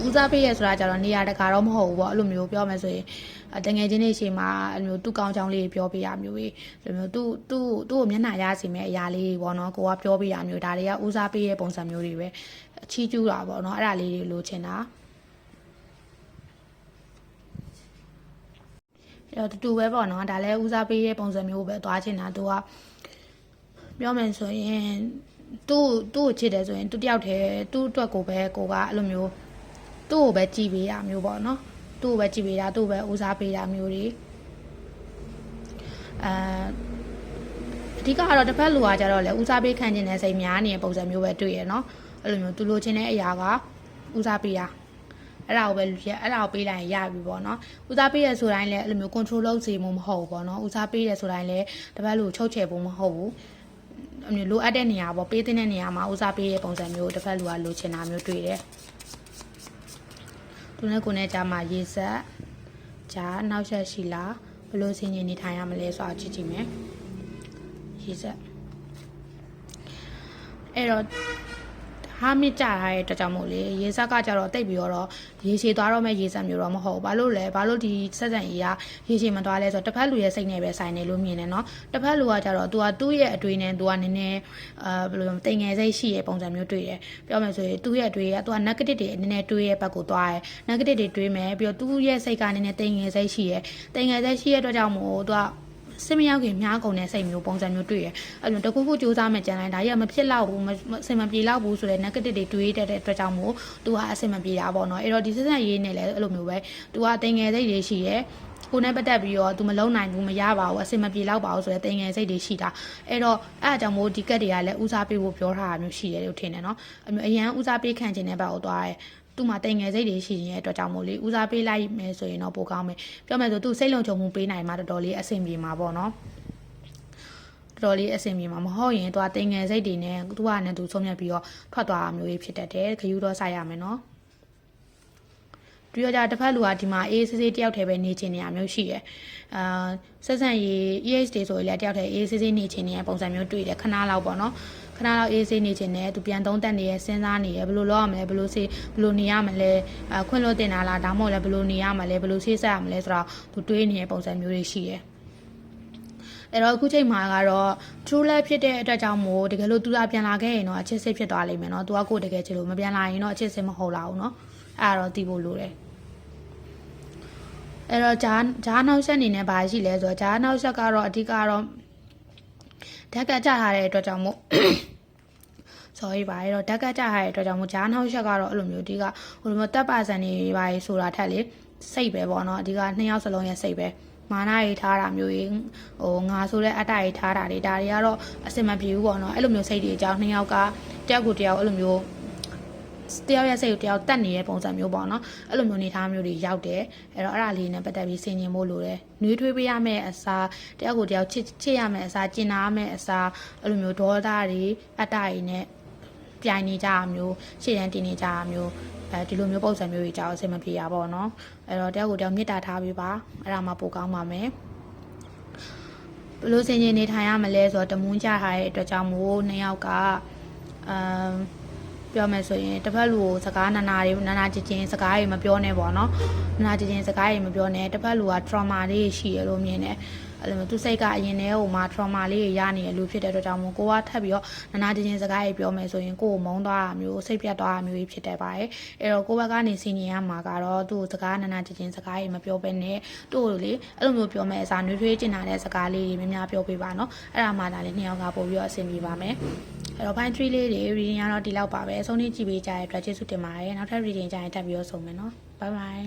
ဦးစားပေးရဆိုတာကြတော့နေရာတကာတော့မဟုတ်ဘူးပေါ့အဲ့လိုမျိုးပြောမယ်ဆိုရင်တငယ်ချင်းတွေရှိမှအဲ့လိုမျိုးသူ့ကောင်းချောင်းလေးပြောပေးရမျိုးကြီးအဲ့လိုမျိုးသူ့ကိုမျက်နှာရစီမဲ့အရာလေးပေါ့နော်ကိုကပြောပေးရမျိုးဒါတွေကဦးစားပေးတဲ့ပုံစံမျိုးတွေပဲအချီးကျူးတာပေါ့နော်အဲ့ဒါလေးတွေလိုချင်တာအဲ့တော့တူပဲပေါ့နော်ဒါလည်းဦးစားပေးတဲ့ပုံစံမျိုးပဲသွားချင်တာသူကပြောမယ်ဆိုရင်သူ့ကိုချစ်တယ်ဆိုရင်သူတယောက်တည်းသူ့အတွက်ကိုပဲကိုကအဲ့လိုမျိုးသူ့ကိုပဲကြည်ပေးရမျိုးပေါ့နော်သူ့ကိုပဲကြည်ပေးတာသူ့ကိုပဲဦးစားပေးတာမျိုးတွေအဓိကကတော့တစ်ဖက်လူကကြတော့လေဦးစားပေးခံခြင်းနဲ့စိတ်များနေတဲ့ပုံစံမျိုးပဲတွေ့ရနော်အဲ့လိုမျိုးသူလိုချင်တဲ့အရာကဦးစားပေးတာအဲ့ဒါကိုပဲအဲ့ဒါကိုပေးလိုက်ရင်ရပြီပေါ့နော်ဦးစားပေးရဆိုတိုင်းလည်းအဲ့လိုမျိုး control လုပ်စေမှုမဟုတ်ဘူးပေါ့နော်ဦးစားပေးရဆိုတိုင်းလည်းတစ်ဖက်လူချုပ်ချယ်ဖို့မဟုတ်ဘူးအမျိုးလိုအပ်တဲ့နေရာပေါ့ပေးတဲ့နေရာမှာဦးစားပေးတဲ့ပုံစံမျိုးတစ်ဖက်လူကလိုချင်တာမျိုးတွေ့တယ်သူနဲ့ကိုနဲ့ကြားမှာရေဆက်ကြားနောက်ဆက်ရှိလားဘလို့စင်ရင်နေထိုင်ရမလဲဆိုတာကြည့်ကြည့်မယ်ရေဆက်အဲ့တော့ဟာမြစ်ကြထားတဲ့အတွက်ကြောင့်မို့လေရေဆက်ကကြတော့တိတ်ပြီးတော့ရေရှည်သွားတော့မဲ့ရေဆက်မျိုးတော့မဟုတ်ဘူးဘာလို့ဒီဆက်ဆံရေးကရေရှည်မသွားလဲဆိုတော့တစ်ဖက်လူရဲ့စိတ်နဲ့ပဲဆိုင်နေလို့မြင်တယ်နော်တစ်ဖက်လူကကြတော့ तू ကသူ့ရဲ့အတွေ့နဲ့ तू ကနည်းနည်းဘယ်လိုတိမ်ငယ်စိတ်ရှိရဲ့ပုံစံမျိုးတွေ့တယ်ပြောမယ်ဆိုရင်သူ့ရဲ့အတွေ့က तू က negative တွေနည်းနည်းတွေးရဲ့ဘက်ကိုသွားတယ် negative တွေတွေးမယ်ပြီးတော့သူ့ရဲ့စိတ်ကနည်းနည်းတိမ်ငယ်စိတ်ရှိရဲ့တိမ်ငယ်စိတ်ရှိရဲ့အတွက်ကြောင့်မို့ तू ကစင်မရောက်ခင်များကုန်တဲ့စိတ်မျိုးပုံစံမျိုးတွေ့ရအဲ့လိုတခုခုစူးစမ်းမဲ့ကြံလိုက်ဒါကြီးကမဖြစ်တော့ဘူးအဆင်မပြေတော့ဘူးဆိုတဲ့ negative တွေတွေးတတ်တဲ့အတွက်ကြောင့်မို့ तू ကအဆင်မပြေတာပေါ့နော်အဲ့တော့ဒီစစရေးနဲ့လည်းအဲ့လိုမျိုးပဲ तू ကတင်ငယ်စိတ်တွေရှိရဲ ကိုနဲ့ပတ်သက်ပြီးတော့ तू မလုံနိုင်ဘူးမရပါဘူးအစင်မပြေတော့ပါဘူးဆိုတဲ့တင်ငယ်စိတ်တွေရှိတာအဲ့တော့အဲ့အကြောင်းမို့ဒီကက်တွေကလည်းဦးစားပေးဖို့ပြောထားတာမျိုးရှိတယ်လို့ထင်တယ်နော်အရန်ဦးစားပေးခံခြင်းတဲ့ဘက်ကိုသွားရဲသူ့မှာတင်ငယ်စိတ်တွေရှိနေတဲ့အတွက်ကြောင့်မို့လေဦးစားပေးလိုက်မယ်ဆိုရင်တော့ပိုကောင်းမယ်ပြောမယ်ဆိုသူစိတ်လုံခြုံမှုပေးနိုင်မှတော်တော်လေးအဆင်ပြေမှာပေါ့နော်တော်လေးအဆင်ပြေမှာမဟုတ်ရင်သွားတင်ငယ်စိတ်တွေနဲ့သူကနဲ့သူဆုံးဖြတ်ပြီးတော့ထွက်သွားတာမျိုးကြီးဖြစ်တတ်တယ်ခယူတော့ဆိုင်ရမယ်နော်ပြီးတော့တစ်ဖက်လူကဒီမှာအေးဆေးဆေးတယောက်တည်းပဲနေချင်နေရမျိုးရှိတယ်ဆက်ဆံရေး EH တွေဆိုရင်လည်းတယောက်တည်းအေးဆေးဆေးနေချင်နေတဲ့ပုံစံမျိုးတွေ့တယ်ခဏလောက်ပေါ့နော်ခဏလောက်အေးဆေးနေချင်တယ်သူပြန်သုံးတက်နေရစဉ်းစားနေရဘယ်လိုလုပ်ရမလဲဘယ်လိုနေရမလဲခွင့်လို့တင်တာလားဒါမှမဟုတ်လည်းဘယ်လိုနေရမလဲဘယ်လိုဆေးဆက်ရမလဲဆိုတော့သူတွေးနေတဲ့ပုံစံမျိုးတွေရှိတယ်အဲ့တော့အခုချိန်မှာကတော့ true love ဖြစ်တဲ့အတွက်ကြောင့်မို့တကယ်လို့သူကပြန်လာခဲ့ရင်တော့အချစ်စစ်ဖြစ်သွားလိမ့်မယ်နော်သူကကိုယ်တကယ်ချစ်လို့မပြန်လာရင်တော့အချစ်စစ်မဟုတ်လာဘူးနော်အဲ့တော့သိဖို့လိုတယ်အဲ့တော့ဂျားနောက်ဆက်အနေနဲ့ဘာရှိလဲဆိုတော့ဂျားနောက်ဆက်ကတော့အဓိကတော့ဓာတ်ကကြထားတဲ့အတွက်ကြောင့်မို့ sorry ပါအဲ့တော့ဓာတ်ကကြထားတဲ့အတွက်ကြောင့်မို့ဂျားနောက်ဆက်ကတော့အဲ့လိုမျိုးဒီကဟိုလိုမျိုးတပ်ပါစံနေပါရေးဆိုတာထက်လေစိတ်ပဲပေါ့နော်အဓိကနှစ်ယောက်စလုံးရဲ့စိတ်ပဲမာနရေးထားတာမျိုးကြီးဟိုငါဆိုတဲ့အတ္တရေးထားတာတွေဒါတွေကတော့အစင်မပြေဘူးပေါ့နော်အဲ့လိုမျိုးစိတ်တွေအကြောင်းနှစ်ယောက်ကတယောက်ကိုတယောက်အဲ့လိုမျိုးတယောက်ရဲ့စိတ်ကိုတယောက်တက်နေတဲ့ပုံစံမျိုးပေါ့နော်အဲ့လိုမျိုးနေထားမျိုးတွေရောက်တယ်အဲ့တော့အဲ့ဒါလေးနဲ့ပတ်သက်ပြီးဆင်ခြင်ဖို့လိုတယ်နှွေးထွေးပေးရမယ့်အစားတယောက်ကိုတယောက်ချစ်ရမယ့်အစားကျင်နာရမယ့်အစားအဲ့လိုမျိုးဒေါသတွေအတ္တတွေနဲ့ပြိုင်နေကြတာမျိုးရှေ့တန်းတင်နေကြတာမျိုးဒီလိုမျိုးပုံစံမျိုးတွေကြောက်အဆင်မပြေရပါတော့เนาะအဲ့တော့တယောက်ကိုတယောက်မေတ္တာထားပေးပါအဲ့ဒါမှပိုကောင်းပါမယ်ဘလို့စင်ချင်းနေထိုင်ရမလဲဆိုတော့တမွန်းကြထားတဲ့အတွက်ကြောင့်မို့နှစ်ယောက်ကပြောမယ်ဆိုရင်တစ်ဖက်လူကိုစကားနာနာချင်းချင်းစကားတွေမပြောနဲ့ပေါ့နော်နာနာချင်းစကားတွေမပြောနဲ့တစ်ဖက်လူက trauma လေးရှိရလို့မြင်တယ်အဲ့လိုမျိုးသူစိတ်ကအရင်တည်းဟိုမှာ trauma လေးရနေရလို့ဖြစ်တဲ့အတွက်ကြောင့်မို့ကိုကထပ်ပြီးတော့နာနာချင်းစကားတွေပြောမယ်ဆိုရင်ကိုယ်ကိုမုန်းသွားတာမျိုးစိတ်ပြတ်သွားတာမျိုးဖြစ်တတ်ပါတယ်အဲ့တော့ကိုဘက်ကနေစီနီရမှာကတော့သူ့စကားနာနာချင်းစကားတွေမပြောဘဲနဲ့သူ့ကိုလေအဲ့လိုမျိုးပြောမယ်အစားနှွေးထွေးကျင်လာတဲ့စကားလေးတွေများများပြောပေးပါနော်အဲ့ဒါမှဒါလေးနှစ်ယောက်ကပို့ပြီးတော့အဆင်ပြေပါမယ်အဲ့တော့ point 3 လေးတွေ reading ကတော့ဒီလောက်ပါပဲအဆုံးထိကြည့်ပေးကြတဲ့အတွက်ကျေးဇူးတင်ပါတယ်နောက်ထပ် reading ကြရင်ထပ်ပြီးတော့ဆုံမယ်နော် bye bye